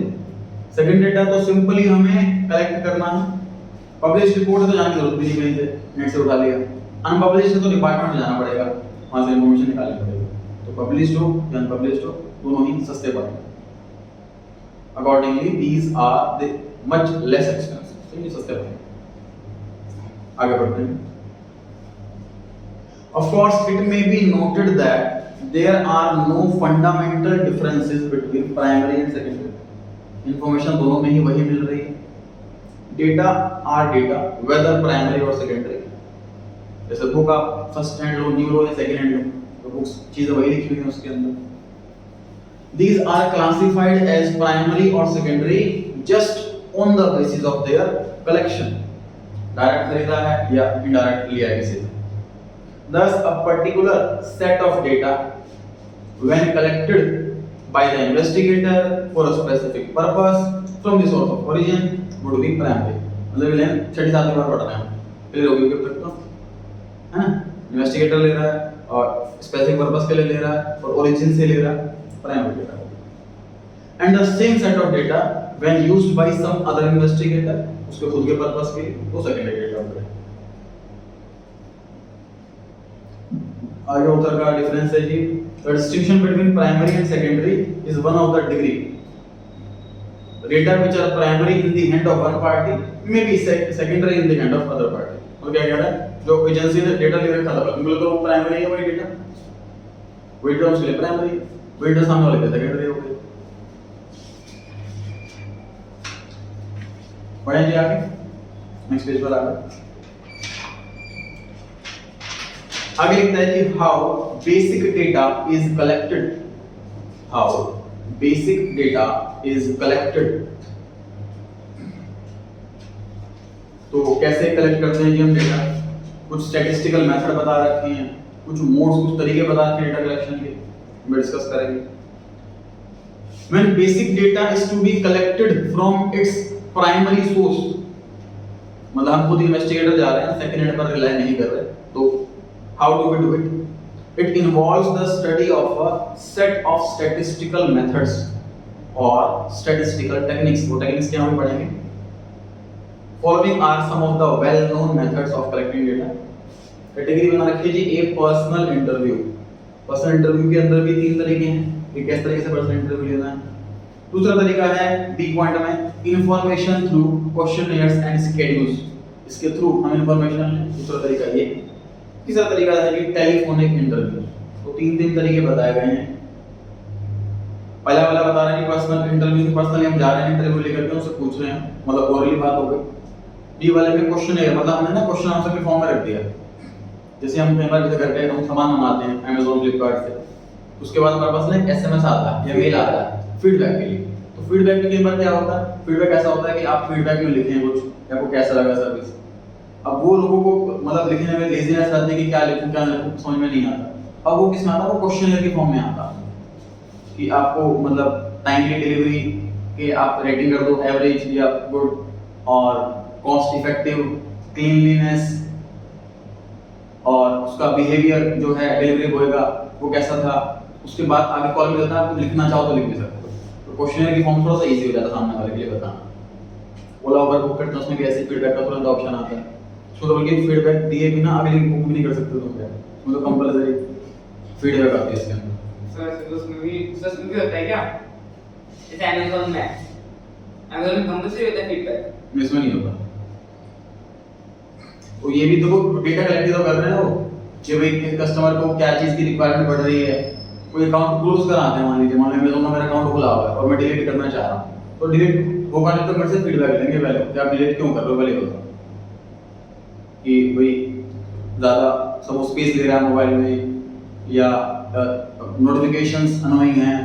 Second data तो सिंपली हमें कलेक्ट करना है। पब्लिश रिपोर्ट तो जाने की जरूरत भी नहीं, कहीं से नेट से उठा लिया। अनपब्लिश्ड तो डिपार्टमेंट में जाना पड़ेगा, वहां से इंफॉर्मेशन निकालनी पड़ेगी। तो पब्लिश्ड हो या अनपब्लिश्ड हो, दोनों ही सस्ते पड़ेंगे। Accordingly these are the much less expensive, तो ये सस्ते पड़ेंगे। आगे बढ़ते हैं। Of course, it may be noted that there are no fundamental differences between primary and secondary. Information दोनों में ही वही मिल रही है। Data are data, whether primary or secondary. जैसे बुक आप फर्स्ट हैंड लो, न्यू लो या सेकंड हैंड लो, तो बुक्स चीजें वही लिखी हुई हैं उसके अंदर। These are classified as primary or secondary just on the basis of their collection. Direct खरीदा है या इनडायरेक्ट लिया है किसी से। Thus, a particular set of data, when collected by the investigator for a specific purpose from the source of origin, would be primary. मतलब ये 6-7 बार पढ़ रहे हैं, क्लियर हो गई अब तक तो, है ना? इन्वेस्टिगेटर ले रहा है और स्पेसिफिक पर्पस के लिए ले रहा है और ओरिजिन से ले रहा है, primary data. And the same set of data when used by some other investigator, उसके खुद के पर्पस के लिए, वो सेकेंडरी डेटा होता है। आगे उत्तर का डिफरेंस है जी, the distinction between primary and secondary is one of the degree. Data which are primary in the hand of one party may be secondary in the hand of other party. और क्या कह रहा है? जो agency ने data ले रखा था, मतलब तो वो प्राइमरी है वही डेटा, वही डेटा उसके लिए प्राइमरी, वही डेटा सामने वाले के सेकेंडरी हो गए। पढ़ें जी आगे, नेक्स्ट पेज पर आगे। आगे लिखता है कि how basic data is collected, how basic data is collected. तो कैसे कलेक्ट करते हैं जी हम डेटा, कुछ स्टैटिस्टिकल मेथड बता रखे हैं, कुछ मोड्स, कुछ तरीके बता रखे हैं डेटा कलेक्शन के, हम डिस्कस करेंगे। When basic data is to be collected from its primary source, मतलब हम खुद इन्वेस्टिगेटर जा रहे हैं, सेकंड हैंड पर रिलाई नहीं कर रहे, तो how do we do it? It involves the study of a set of statistical methods or statistical techniques. वो techniques क्या हम पढ़ेंगे? Following are some of the well-known methods of collecting data. Category बना रखी है जी a personal interview. Personal interview के अंदर भी 3 तरीके हैं कि किस तरीके से पर्सनल इंटरव्यू लेना है। दूसरा तरीका है डी पॉइंट में इंफॉर्मेशन थ्रू क्वेश्चनयर्स एंड शेड्यूल्स, इसके थ्रू हम इंफॉर्मेशन लें, दूसरा तरीका ये। तीसरा तरीका है कि टेलीफोनिक इंटरव्यू। तो 3 तरीके बताए गए हैं। पहला वाला बता रहे हैं कि पर्सनल इंटरव्यू में पर्सनली हम जा रहे हैं, इंटरव्यू लेकर के उनसे पूछ रहे हैं, मतलब ओरली बात हो गई। डी वाले में क्वेश्चनयर्स, मतलब हमने ना क्वेश्चन आंसर के फॉर्म में रख दिया, जैसे हम कई बार जैसे करके हम सामान मंगाते हैं Amazon फ्लिपकार्ट से, उसके बाद हमारे पास ना एक एसएमएस आता है या मेल आता है फीडबैक के लिए। तो फीडबैक में कई बार क्या होता है, फीडबैक ऐसा होता है कि आप फीडबैक में लिखें कुछ, आपको कैसा लगा सर्विस। अब वो लोगों को मतलब लिखने में लेजीनेस रहती है कि क्या लिखूं क्या लिखूं, समझ में नहीं आता। अब वो किस में आता है, वो क्वेश्चनर के फॉर्म में आता है कि आपको मतलब टाइमली डिलीवरी के आप रेटिंग कर दो, एवरेज या गुड, और कॉस्ट इफेक्टिव, क्लीनलीनेस, और उसका बिहेवियर जो है डिलीवरी बॉय का वो कैसा था। उसके बाद आगे कॉल मिलता है, आप लिखना चाहो तो लिख भी सकते हो। तो क्वेश्चनर की फॉर्म थोड़ा सा इजी हो जाता है सामने वाले के लिए बताना। ओला उबर बुक करते हैं उसमें भी ऐसे फीडबैक का तुरंत ऑप्शन आता है, उसको तो बल्कि फीडबैक दिए बिना अगली बुक भी नहीं कर सकते तुम, क्या मतलब कंपलसरी फीडबैक आती है इसके अंदर। सर उसमें भी होता है क्या, जैसे Amazon में कंपलसरी होता है फीडबैक, इसमें नहीं होता। तो ये भी देखो डेटा कलेक्ट तो कर रहे हो कि भाई कस्टमर को क्या चीज की रिक्वायरमेंट बढ़ रही है। कोई अकाउंट क्लोज कराते हैं, मान लीजिए Amazon में मेरा अकाउंट खुला हुआ है और मैं डिलीट करना चाह रहा हूं, तो डिलीट होगा नहीं तो मेरे से फीडबैक लेंगे पहले कि आप डिलीट क्यों कर रहे हो, पहले बताओ कि भाई ज्यादा सब स्पेस ले रहा है मोबाइल में, या नोटिफिकेशंस अनोइंग हैं,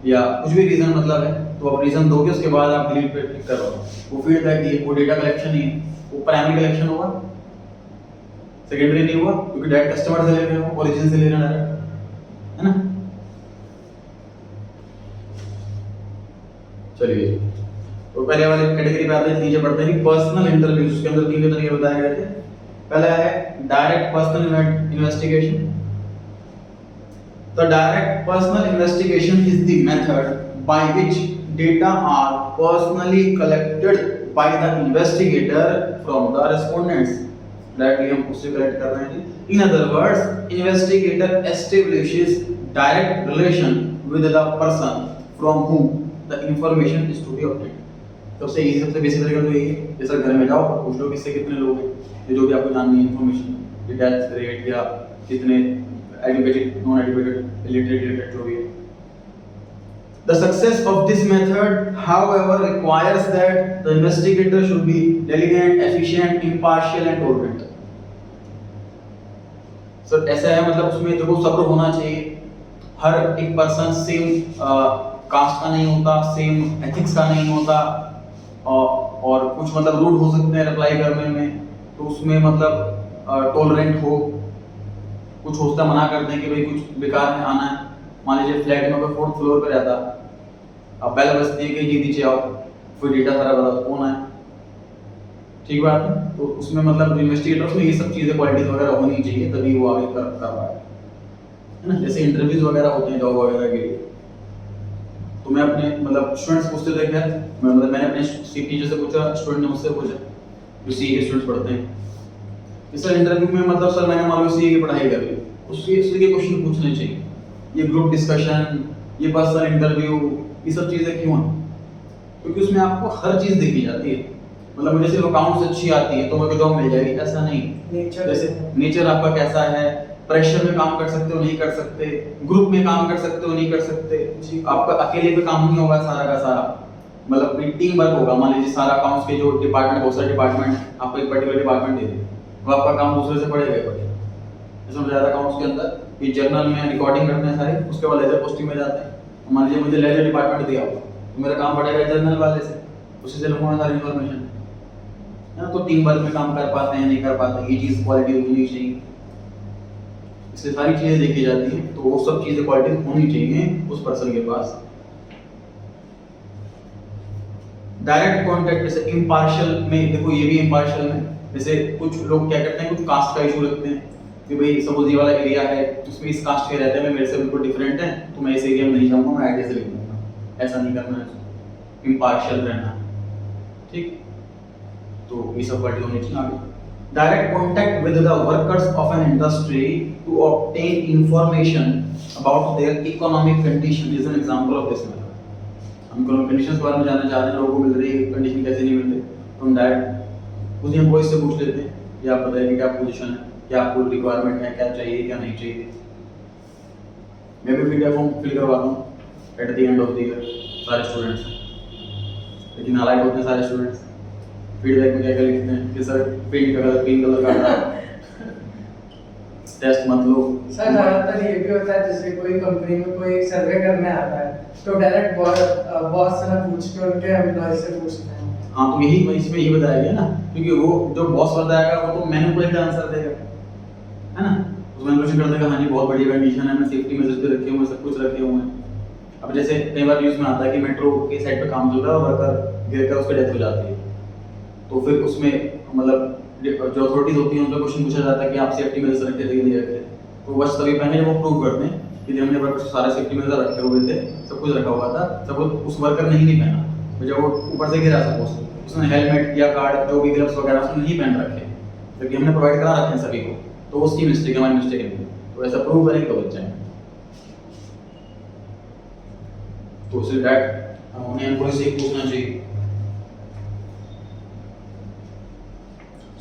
या कुछ भी रीजन मतलब है, तो आप रीजन दोगे उसके बाद आप डिलीट पे क्लिक करो। वो फीडबैक ही है, वो डेटा कलेक्शन ही है। वो प्राइमरी कलेक्शन होगा, सेकेंडरी नहीं हुआ, क्योंकि डायरेक्ट कस्टमर से ले रहे हो, ओरिजिन से ले रहे हैं, है ना। चलिए तो पहले वाले कैटेगरी पे आते हैं, नीचे पढ़ते हैं कि पर्सनल इंटरव्यूज, उसके अंदर 3 तरीके बताए गए थे। पहला है direct personal investigation. The direct personal investigation is the method by which data are personally collected by the investigator from the respondents. Directly हम उससे कलेक्ट कर रहे हैं। In other words, investigator establishes direct relation with the person from whom the information is to be obtained. सबसे easy, सबसे basic तरीका तो यही है, जैसे घर में जाओ पूछ लो किससे कितने लोग हैं, ये जो भी आपको जाननी है इन्फॉर्मेशन, डेथ रेट या कितने educated, non-educated, illiterate जो भी है। The success of this method, however, requires that the investigator should be diligent, efficient, impartial and tolerant. So ऐसा है, मतलब उसमें देखो सब्र होना चाहिए। हर एक पर्सन सेम कास्ट का नहीं होता, सेम एथिक्स का नहीं होता, और कुछ मतलब रूड हो सकते हैं रिप्लाई करने में, तो उसमें मतलब टॉलरेंट हो। कुछ होता मना करते हैं कि भाई कुछ बेकार में आना है, मान लीजिए फ्लैट में कोई 4th फ्लोर पे रहता, अब बेल बजती है कि जी नीचे आओ, फिर डेटा सारा बता कौन है, ठीक बात है। तो उसमें मतलब इन्वेस्टिगेटर्स में ये सब चीजें क्वालिटीज वगैरह होनी चाहिए, तभी वो आगे कर पाए, है ना। जैसे इंटरव्यूज वगैरह होते हैं जॉब वगैरह के लिए, तो मैं अपने मतलब स्टूडेंट्स पूछते थे, क्या मैंने अपने टीचर से पूछा, स्टूडेंट ने मुझसे पूछा, जो सीए के स्टूडेंट्स पढ़ते हैं, इस इंटरव्यू में मतलब सर मैंने मान लो सीए की पढ़ाई कर ली, उसके के क्वेश्चन पूछने चाहिए। ये ग्रुप डिस्कशन, ये पर्सनल इंटरव्यू, ये सब चीजें क्यों हैं? क्योंकि उसमें आपको हर चीज देखी जाती है। मतलब मुझे सिर्फ अकाउंट्स अच्छी आती है तो मेरे को जॉब मिल जाएगी, ऐसा नहीं। जैसे नेचर आपका कैसा है, प्रेशर में काम कर सकते हो नहीं कर सकते, ग्रुप में काम कर सकते हो नहीं कर सकते, आपका अकेले पे काम नहीं होगा सारा का सारा, मतलब टीम वर्क होगा। मान लीजिए सारा अकाउंट्स के जो डिपार्टमेंट, बहुत सारे डिपार्टमेंट आपको एक पर्टिकुलर डिपार्टमेंट दे दे, वो आपका काम दूसरे से पड़ेगा इसमें ज़्यादा अकाउंट्स के अंदर ये जर्नल में रिकॉर्डिंग करते हैं सारे, उसके बाद लेजर पोस्टिंग में जाते हैं। मान लीजिए मुझे लेजर डिपार्टमेंट दिया हुआ तो मेरा काम पड़ेगा जर्नल वाले से, उसी से लूँगा सारी इन्फॉर्मेशन है ना। तो टीम वर्क में काम कर पाते हैं नहीं कर पाते, ये चीज़ क्वालिटी होनी चाहिए, इससे सारी चीज़ें देखी जाती हैं। तो वो सब चीज़ें क्वालिटी होनी चाहिए उस पर्सन के पास। डायरेक्ट कॉन्टैक्ट जैसे इम्पार्शियल में, देखो ये भी इम्पार्शियल है। जैसे कुछ लोग क्या करते हैं, कुछ कास्ट का इशू रखते हैं कि भाई सपोज ये वाला एरिया है उसमें इस कास्ट के रहते हैं, मैं मेरे से बिल्कुल डिफरेंट है तो मैं इस एरिया में नहीं जाऊंगा, मैं आईडी से लिख दूंगा। ऐसा नहीं करना है, इम्पार्शियल रहना, ठीक। तो ये सब क्वालिटी होनी चाहिए। आगे direct contact with the workers of an industry to obtain information about their economic condition is an example of this method. हम इकोनॉमिक कंडीशंस के बारे में जानना चाहते हैं, लोगों को मिल रही है कंडीशन कैसे नहीं मिल रही, तो हम डायरेक्ट खुद ही एम्प्लॉय से पूछ लेते हैं कि आप बताइए क्या पोजीशन है, क्या आपको रिक्वायरमेंट है, क्या चाहिए क्या नहीं चाहिए। मैं भी फीडबैक फॉर्म फिल करवाता हूँ at the end of the year सारे स्टूडेंट्स, लेकिन हालांकि होते हैं सारे स्टूडेंट्स फीडबैक में क्या क्या लिखते हैं कि सर पेंट का कलर पिंक कलर का था, टेस्ट मत लो। सर ज़्यादातर ये भी होता है जैसे कोई कंपनी में कोई सर्वे करने आता है तो डायरेक्ट बॉस से ना पूछ के उनके एम्प्लॉय से पूछते हैं। हाँ तो यही इसमें यही बताया गया ना, क्योंकि वो जो बॉस बताएगा वो तो मैनिपुलेटेड आंसर देगा, है ना। उसमें मैनिपुलेशन कर देगा, हाँ जी बहुत बढ़िया कंडीशन है, मैं सेफ्टी मेजर्स भी रखे हुए हैं, सब कुछ रखे हुए हैं। अब जैसे कई बार न्यूज़ में आता है कि मेट्रो के साइड पे काम चल रहा है और वर्कर गिर कर उसकी डेथ हो जाती है, तो फिर उसमें मतलब जो अथॉरिटीज होती हैं उनका क्वेश्चन पूछा जाता है कि आप सेफ्टी मेजर्स रखे थे कि नहीं रखे। तो बस तभी पहले जब वो प्रूव करते हैं कि हमने वर्कर सारे सेफ्टी मेजर रखे हुए थे, सब कुछ रखा हुआ था, सब उस वर्कर ने ही नहीं पहना, तो जब वो ऊपर से गिरा सपोज उसने हेलमेट या कार्ड जो भी ग्लव्स वगैरह उसने नहीं पहन रखे, क्योंकि हमने प्रोवाइड करा रखे हैं सभी को, तो उसकी मिस्टेक हमारी मिस्टेक नहीं, तो ऐसा प्रूव करेंगे तो बच्चे हैं। तो उसे दैट हमें एम्प्लॉय से पूछना चाहिए।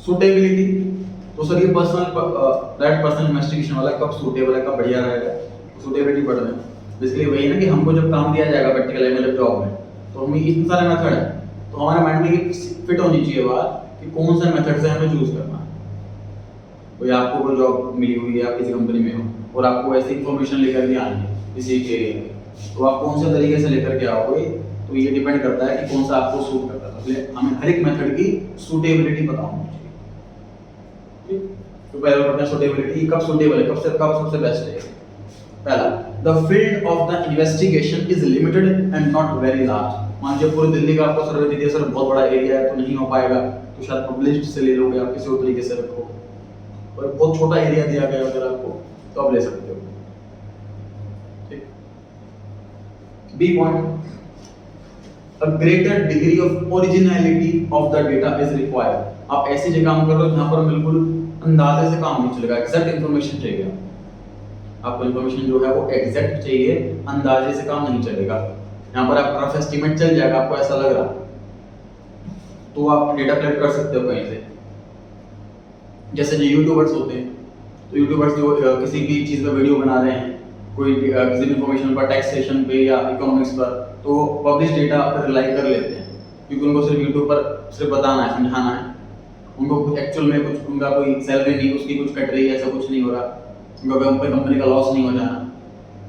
सूटेबिलिटी, तो सर ये पर्सनल इन्वेस्टिगेशन वाला कब सूटेबल है, कब बढ़िया रहेगा, सूटेबिलिटी पढ़ रहे हैं। बेसिकली वही ना कि हमको जब काम दिया जाएगा प्रैक्टिकल मतलब जॉब में, तो हमें इतने सारे मेथड है, तो हमारे माइंड में ये फिट होनी चाहिए बात कि कौन सा मेथड से हमें चूज करना है। कोई आपको कोई जॉब मिली हुई है, आप किसी कंपनी में हो और आपको ऐसी इंफॉर्मेशन लेकर के आनी है किसी के एरिया में, तो आप कौन से तरीके से लेकर के आओगे, तो ये डिपेंड करता है कि कौन सा आपको सूट करता है। इसलिए हमें हर एक मेथड की सूटेबिलिटी पता होनी चाहिए। तो पहले पढ़ते हैं सूटेबिलिटी, कब सूटेबल है, कब सबसे बेस्ट है। पहला, the field of the investigation is limited and not very large. मान लीजिए पूरे दिल्ली का आपको सर्वे दे दिया, सर बहुत बड़ा एरिया है तो नहीं हो पाएगा, तो शायद पब्लिश्ड से ले लोगे, आप किसी और तरीके से रखो। और बहुत छोटा एरिया दिया गया अगर आपको, तो आप ले सकते हो, ठीक। B point, a greater degree of originality of the data is required। आप ऐसी जगह काम कर रहे हो जहाँ पर बिल्कुल अंदाजे से काम नहीं चलेगा, एग्जैक्ट इन्फॉर्मेशन चाहिए आपको। इन्फॉर्मेशन जो है वो एग्जैक्ट चाहिए, अंदाजे से काम नहीं चलेगा। यहाँ पर आप रफ एस्टीमेट चल जाएगा, आपको ऐसा लग रहा, तो आप डेटा कलेक्ट कर सकते हो कहीं से। जैसे जो यूट्यूबर्स होते हैं, तो यूट्यूबर्स जो किसी भी चीज़ पर वीडियो बना रहे हैं, कोई किसी भी इन्फॉर्मेशन पर, टैक्सेशन पे या इकोनॉमिक्स पर, तो पब्लिश डेटा पर रिलाई कर लेते हैं, क्योंकि उनको सिर्फ यूट्यूब पर सिर्फ बताना है, समझाना है। उनको कुछ एक्चुअल में कुछ उनका कोई सैलरी नहीं, उसकी कुछ कट रही है, ऐसा कुछ नहीं हो रहा, उनका कंपनी का लॉस नहीं हो जाना।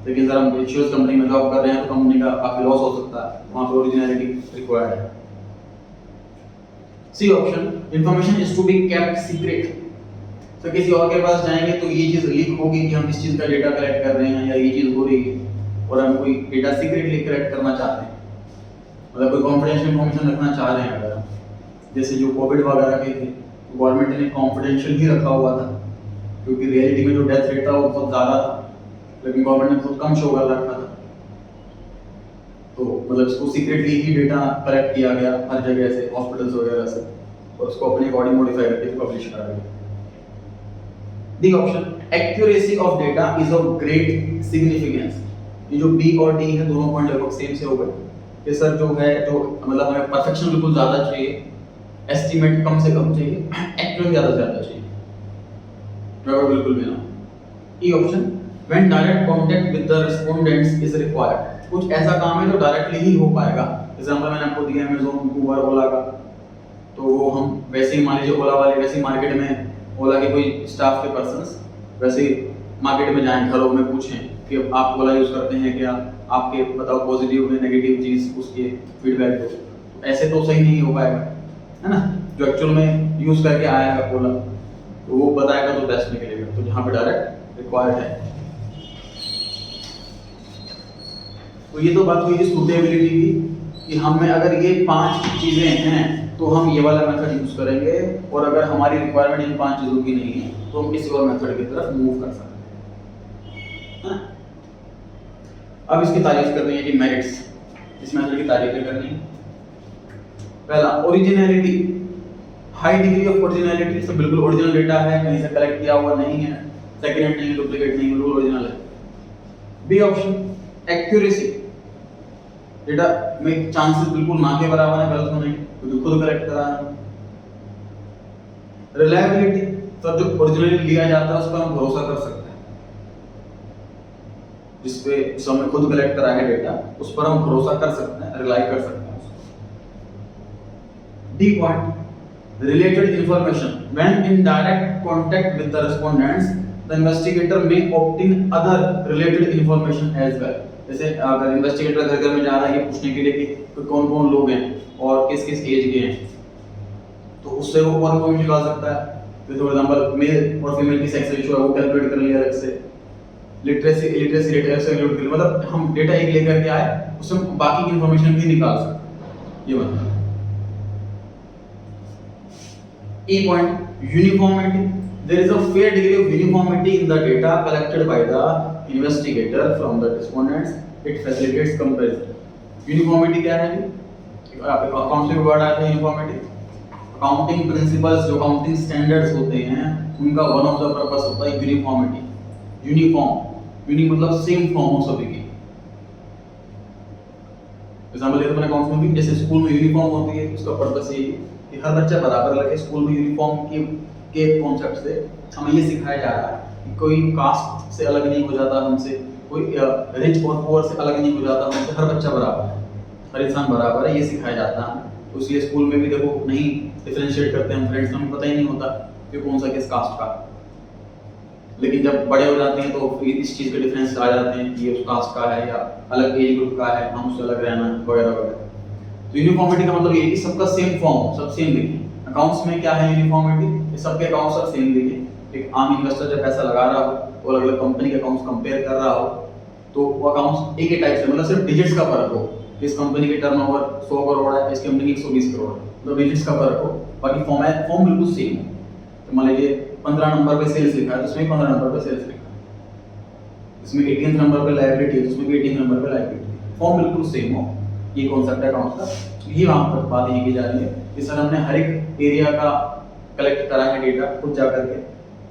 लेकिन सर हम इंश्योरेंस कंपनी में जॉब कर रहे हैं तो कंपनी का काफी लॉस हो सकता है, वहाँ पर ओरिजिनलिटी रिक्वायर्ड है। C option, information is to be kept secret. तो किसी और के पास जाएंगे तो ये चीज लीक होगी कि हम इस चीज का डेटा कलेक्ट कर रहे हैं या ये चीज हो रही है, और हम कोई डेटा सीक्रेटली कलेक्ट करना चाहते हैं, मतलब कोई कॉन्फिडेंशियल इंफॉर्मेशन रखना चाह रहे हैं। अगर जैसे जो कोविड वगैरह के थे, गवर्नमेंट ने कॉन्फिडेंशियल ही रखा हुआ था, क्योंकि रियलिटी में जो डेथ रेट था वो बहुत ज़्यादा था, लेकिन गवर्नमेंट ने बहुत कम शो कर रखा था। तो मतलब इसको सीक्रेटली ही डेटा कलेक्ट किया गया हर जगह से, हॉस्पिटल्स वगैरह से, और उसको अपने अकॉर्डिंग मॉडिफाई करके पब्लिश करा गया। D option, accuracy of data is of great significance. ये जो बी और डी है दोनों पॉइंट लगभग सेम से हो गए कि सर जो है जो मतलब हमें परफेक्शन बिल्कुल ज़्यादा चाहिए, एस्टीमेट कम से कम चाहिए, एक्यूरेसी ज़्यादा से ज़्यादा चाहिए, गड़बड़ बिल्कुल भी ना। E option, when direct contact with the respondents is required. कुछ ऐसा काम है जो डायरेक्टली ही हो पाएगा, एग्जाम्पल मैंने आपको दिया अमेजोन, उबर, ओला का, तो वो हम वैसे ही मान लीजिए ओला वाले वैसे ही मार्केट में ओला के कोई स्टाफ के पर्सन्स वैसे ही मार्केट में जाएं, घरों में पूछें कि आप ओला यूज़ करते हैं क्या, आपके बताओ पॉजिटिव में नेगेटिव चीज़ उसके फीडबैक दो। तो ऐसे तो सही नहीं हो पाएगा, है ना। जो एक्चुअल में यूज़ करके आया है ओला तो वो बताएगा तो बेस्ट निकलेगा। तो यहाँ पे डायरेक्ट रिक्वायर्ड है। तो ये तो बात हुई सूटेबिलिटी की कि हमें अगर ये 5 चीज़ें हैं तो हम ये वाला मेथड यूज़ करेंगे, और अगर हमारी रिक्वायरमेंट इन 5 चीज़ों की नहीं है तो हम किसी और मेथड की तरफ मूव कर सकते हैं, है ना। अब इसकी तारीफ करनी है कि मेरिट्स, इस मेथड की तारीफ करनी है। पहला originality, high degree of originality, सब बिल्कुल ओरिजिनल डेटा है, कहीं से कलेक्ट किया हुआ नहीं है, सेकंड हैंड नहीं है, डुप्लीकेट नहीं है, बिल्कुल ओरिजिनल है। बी ऑप्शन एक्यूरेसी, डेटा में चांसेस बिल्कुल ना के बराबर है, गलत होने क्योंकि खुद कलेक्ट करा है। रिलायबिलिटी, तो जो ओरिजिनली लिया जाता है उस पर हम भरोसा कर सकते हैं, जिस पे हमने खुद कलेक्ट करा है डेटा उस पर हम भरोसा कर सकते हैं, रिलाई कर सकते हैं। D point, related information, when in direct contact with the respondents the investigator may obtain other related information as well। जैसे अगर इन्वेस्टिगेटर घर घर में जा रहा है ये पूछने के लिए कि कौन कौन लोग हैं और किस किस एज के हैं, तो उससे वो और इन्फॉर्मेशन निकाल सकता है। जैसे फॉर एग्जांपल मेल और फीमेल की सेक्स रेशियो है वो कैलकुलेट कर लिया अलग से, लिटरेसी रेट अलग से कैलकुलेट कर लिया, मतलब हम डेटा एक लेकर के आए उससे बाकी की इन्फॉर्मेशन भी निकाल सकते हैं। ये मतलब E point, uniformity. There is a fair degree of uniformity in the data collected by the investigator from the respondents. It facilitates comparison. Uniformity क्या है जी? अकाउंट्स में वर्ड आता है uniformity. अकाउंटिंग प्रिंसिपल्स जो अकाउंटिंग स्टैंडर्ड्स होते हैं उनका one of the purpose होता है यूनिफॉर्मिटी। यूनिफॉर्म, यूनि मतलब सेम फॉर्म हो सभी की। एग्जांपल लेते हैं अकाउंट्स में भी, जैसे स्कूल में यूनिफॉर्म होती है उसका पर्पस ये है कि हर बच्चा बराबर लगे। स्कूल में यूनिफॉर्म के कॉन्सेप्ट से हमें ये सिखाया जा रहा है कि कोई कास्ट से अलग नहीं हो जाता हमसे, कोई रिच और पुअर से अलग नहीं हो जाता हमसे, हर बच्चा बराबर है, हर इंसान बराबर है, ये सिखाया जाता है। तो इसलिए स्कूल में भी देखो नहीं डिफरेंशिएट करते हैं फ्रेंड्स, हमें पता ही नहीं होता कि कौन सा किस कास्ट का। लेकिन जब बड़े हो जाते हैं तो इस चीज़ के डिफरेंस आ जाते हैं कि ये उस कास्ट का है या अलग एज ग्रुप का है, हम उससे अलग रहना वगैरह वगैरह। तो यूनिफॉर्मिटी का मतलब ये है कि सबका सेम फॉर्म, सब सेम दिखे। अकाउंट्स में क्या है यूनिफॉर्मिटी, सबके अकाउंट्स सब सेम दिखे। एक आम इन्वेस्टर जब पैसा लगा रहा हो और अलग अलग कंपनी के अकाउंट्स कंपेयर कर रहा हो तो वो अकाउंट्स एक ही टाइप से, मतलब सिर्फ डिजिट्स का फर्क हो, इस कंपनी की टर्नओवर 100 करोड़ है, इस कंपनी की 120 करोड़ है, मतलब डिजिट्स का फर्क हो, बाकी फॉर्म बिल्कुल सेम हो। तो मान लीजिए 15 नंबर पे सेल्स लिखा है तो उसमें 15 नंबर पे सेल्स लिखा है, इसमें 18 नंबर पे लायबिलिटी है तो उसमें भी 18 नंबर पे लायबिलिटी, फॉर्म बिल्कुल सेम हो। ये कॉन्सेप्ट है अकाउंट्स का। ये वहाँ पर बात ये की जा रही है कि सर हमने हर एक एरिया का कलेक्ट करा है डेटा खुद जा करके,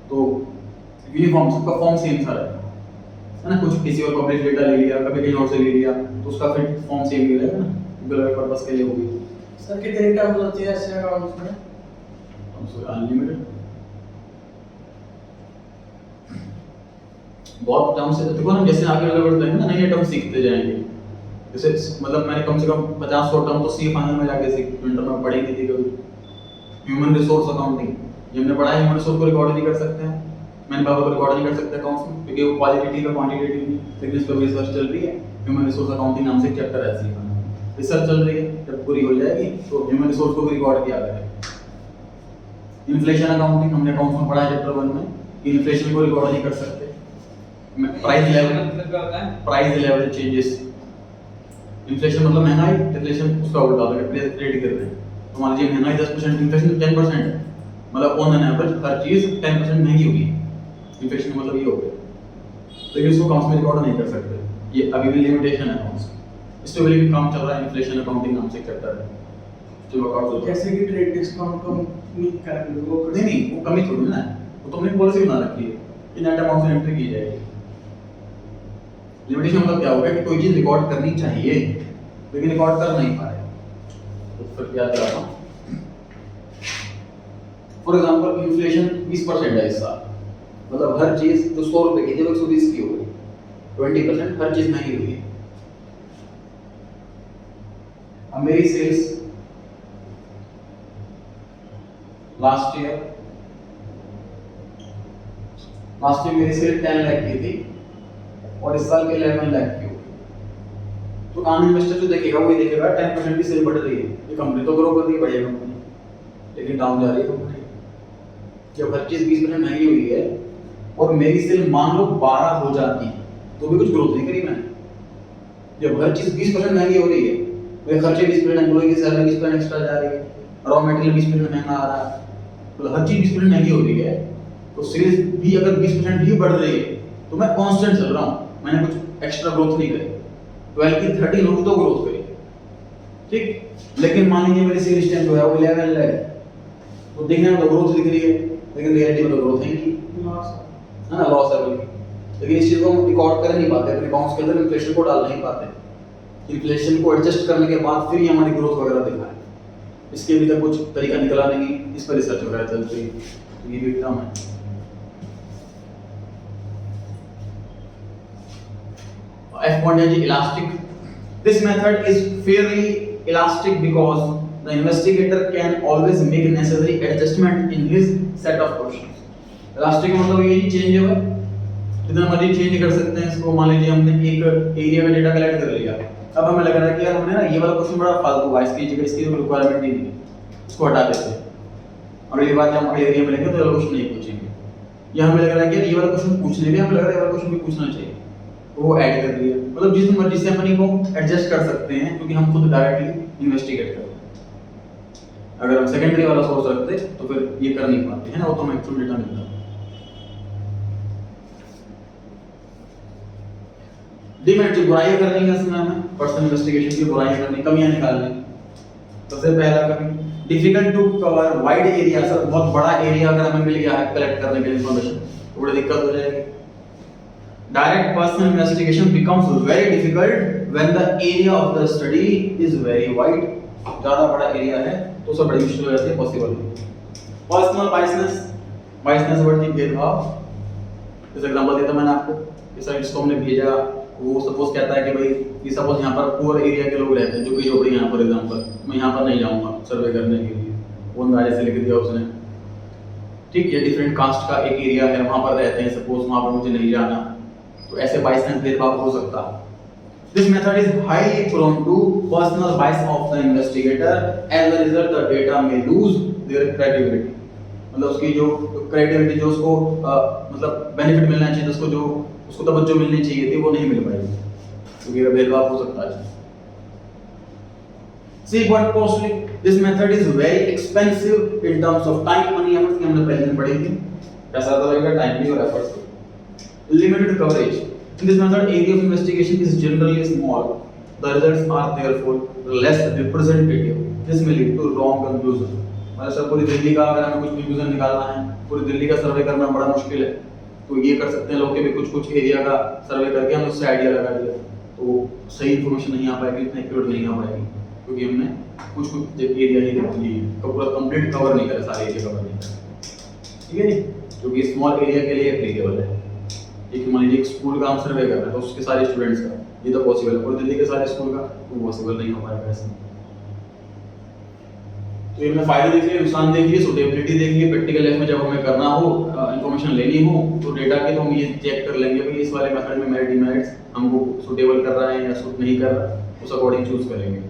तो यूनिफॉर्म सबका फॉर्म सेम सा है ना। कुछ किसी और पब्लिक डेटा ले लिया, कभी कहीं और से ले लिया तो उसका फिर फॉर्म सेम ही रहेगा ना, गूगल पर्पस के लिए होगी। सर कितनी टर्म्स होती है ऐसे अकाउंट्स में? अनलिमिटेड, बहुत टर्म्स है। देखो ना जैसे आगे अगर बढ़ते हैं ना नए टर्म सीखते जाएंगे, जैसे मतलब मैंने कम से कम 50-100 टर्म तो सी फाइनल में जाके सीख इंटर में पढ़ी नहीं थी कभी। ह्यूमन रिसोर्स अकाउंटिंग ये हमने पढ़ा है, ह्यूमन रिसोर्स को रिकॉर्ड नहीं कर सकते हैं, मैंने बाबा को रिकॉर्ड नहीं कर सकते अकाउंट्स में क्योंकि वो क्वालिटेटिव का क्वांटिटेटिव नहीं, लेकिन इस पर रिसर्च चल रही है। ह्यूमन रिसोर्स अकाउंटिंग नाम से एक चैप्टर है सी फाइनल, रिसर्च चल रही है, जब पूरी हो जाएगी तो ह्यूमन रिसोर्स को भी रिकॉर्ड किया जाएगा। इन्फ्लेशन अकाउंटिंग हमने अकाउंट्स में पढ़ा है चैप्टर 1 में कि इन्फ्लेशन को रिकॉर्ड नहीं कर सकते। प्राइस लेवल चेंजेस, इन्फ्लेशन मतलब महंगाई, डिफ्लेशन उसका उल्टा होता है, रेट कर रहे हैं। तो मान लीजिए महंगाई 10%, इन्फ्लेशन 10% है, मतलब ऑन एन एवरेज हर चीज 10% महंगी होगी, इन्फ्लेशन का मतलब ये हो गया। तो ये इसको अकाउंट्स में रिकॉर्ड नहीं कर सकते, ये अभी भी लिमिटेशन है अकाउंट्स। इस पे भी काम चल रहा है, इन्फ्लेशन अकाउंटिंग नाम से एक चैप्टर है जो अकाउंट जैसे कि ट्रेड डिस्काउंट को मीट करेंगे वो नहीं वो कमी थोड़ी ना है, वो तो हमने पॉलिसी बना रखी है कि नेट अमाउंट से एंट्री की जाएगी। लिमिटेशन मतलब क्या होगा कि कोई चीज रिकॉर्ड करनी चाहिए लेकिन रिकॉर्ड कर नहीं पा रहे, तो फिर क्या कराता हूं। फॉर एग्जांपल इन्फ्लेशन 20% है इस साल, मतलब हर चीज जो 100 रुपए की थी वो 120 की हो गई, 20% हर चीज महंगी हुई है। अब मेरी सेल्स लास्ट ईयर मेरी सेल 10 लाख की थी और इस साल के 11 लाख की होगी। तो नॉन इन्वेस्टर जो देखेगा वो ये देखेगा 10% की सेल बढ़ रही है, ये कंपनी तो ग्रो कर रही है, बढ़िया कंपनी, लेकिन डाउन जा रही है कंपनी। जब हर चीज 20% महंगी हुई है और मेरी सेल मान लो 12 हो जाती है तो भी कुछ ग्रोथ नहीं करी मैंने। जब हर चीज 20% महंगी हो रही है, मेरे खर्चे 20%, एम्प्लॉय की सैलरी 20% एक्स्ट्रा जा रही है, रॉ मटेरियल 20% महंगा आ रहा है, तो हर चीज 20% महंगी हो रही है, तो सेल्स भी अगर 20% ही बढ़ रही है तो मैं कांस्टेंट चल रहा हूँ, मैंने कुछ एक्स्ट्रा ग्रोथ नहीं करी। 12 की 13 होगी तो ग्रोथ करी, ठीक। लेकिन मान लीजिए मेरी सेल स्ट्रेंथ जो है वो 11 है, तो देखने में तो ग्रोथ दिख रही है लेकिन रियलिटी में तो ग्रोथ है नहीं, है ना, लॉस है बल्कि। लेकिन इस चीज को हम रिकॉर्ड कर नहीं पाते, अपने अकाउंट्स के अंदर इन्फ्लेशन को डाल नहीं पाते। इन्फ्लेशन को एडजस्ट करने के बाद फिर ये हमारी ग्रोथ वगैरह दिखाए, इसके भी तक कुछ तरीका निकला नहीं, इस पर रिसर्च वगैरह चल रही है, तो ये भी टर्म है। F point है जी elastic. This method is fairly elastic because the investigator can always make necessary adjustment in his set of questions. Elastic मतलब ये चेंजेबल, जितना मर्जी चेंज कर सकते हैं इसको। मान लीजिए हमने एक एरिया का डेटा कलेक्ट कर लिया, अब हमें लग रहा है कि यार हमने ना ये वाला क्वेश्चन बड़ा फालतू है, इसकी जगह इसकी कोई रिक्वायरमेंट ही नहीं है, इसको हटा देते हैं, अगली बार जब हम अगले एरिया में लेंगे तो ये वाला क्वेश्चन नहीं पूछेंगे। या हमें लग रहा है कि ये वाला क्वेश्चन पूछने भी, हमें लग रहा है ये वाला क्वेश्चन भी पूछना चाहिए, वो ऐड कर दिया। मतलब जिस मर्जी से हम को एडजस्ट कर सकते हैं, क्योंकि हम खुद डायरेक्टली इन्वेस्टिगेट करते हैं। अगर हम सेकेंडरी वाला सोर्स रखते तो फिर ये कर नहीं पाते, है ना, वो तो हमें एक्चुअल डेटा मिलता। डिमेरिट जो बुराइयां करनी है इसमें हमें पर्सनल इन्वेस्टिगेशन की बुराइयां करनी, कमियां निकालनी। सबसे पहला कमी difficult to cover wide area. Sir बहुत बड़ा एरिया अगर हमें मिल गया है कलेक्ट करने के लिए इंफॉर्मेशन तो बड़ी दिक्कत हो जाएगी। Direct personal investigation becomes very difficult when the area of the study is very wide. ज़्यादा बड़ा एरिया है तो सब बड़ी मुश्किल हो जाती है, पॉसिबल नहीं। पर्सनल बायसनेस बढ़ती भेदभाव। जैसे एग्जांपल देता मैंने आपको, कि सर जिसको हमने भेजा वो सपोज कहता है कि भाई कि सपोज यहाँ पर पुअर एरिया के लोग रहते हैं, जो कि झोपड़ी यहाँ पर एग्जांपल, मैं यहाँ पर नहीं जाऊँगा सर्वे करने के लिए, वो अंदाजे से लिख दिया उसने, ठीक। ये डिफरेंट कास्ट का एक एरिया है, वहाँ पर रहते हैं सपोज, वहाँ पर मुझे नहीं जाना, तो ऐसे बायसनेस भेदभाव हो सकता है। This method is highly prone to personal bias of the investigator. As a result, the data may lose their credibility. मतलब उसकी जो क्रेडिबिलिटी, जो उसको मतलब बेनिफिट मिलना चाहिए, उसको जो उसको तवज्जो मिलनी चाहिए थी वो नहीं मिल पाएगी, क्योंकि ये भेदभाव हो सकता है। See what costly. This method is very expensive in terms of time, money, effort, की हमने पहले पढ़ी थी। पैसा तो लगेगा, टाइम भी और एफर्ट्स भी। Limited coverage. In this method, area of investigation is generally small. The results are therefore less representative. This may lead to wrong conclusion. मतलब सर पूरी दिल्ली का अगर हमें कुछ कंक्लूजन निकालना है, पूरी दिल्ली का सर्वे करना बड़ा मुश्किल है, तो ये कर सकते हैं लोग के भी कुछ एरिया का सर्वे करके हम उससे आइडिया लगा दिया, तो सही इन्फॉर्मेशन नहीं आ पाएगी, इतना एक्यूरेट नहीं आ पाएगी, क्योंकि हमने कुछ एरिया ही देख लिए, पूरा कंप्लीट कवर नहीं करा, सारे एरिया कवर नहीं करा, ठीक है जी। क्योंकि स्मॉल एरिया के लिए एप्लीकेबल है। एक मान लीजिए एक स्कूल का हम सर्वे कर रहे हैं तो उसके सारे स्टूडेंट्स का ये तो पॉसिबल है, पूरी दिल्ली के सारे स्कूल का तो पॉसिबल नहीं हो पाएगा ऐसे। तो ये हमने फायदे देख लिए, नुकसान देख लिए, सूटेबिलिटी देख लिए। प्रैक्टिकल लाइफ में जब हमें करना हो, इंफॉर्मेशन लेनी हो, तो डेटा के तो हम ये चेक कर लेंगे कि इस वाले मेथड में मेरिट डिमेरिट्स हमको सूटेबल कर रहा है या सूट नहीं कर रहा, उस अकॉर्डिंग चूज करेंगे,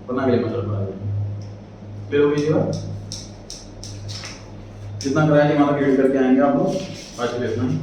वरना अगले मेथड पर आ जाएंगे। क्लियर हो गई जी बात? जितना कराया कि हमारा क्लियर करके आएंगे आप लोग, आज के लिए इतना ही।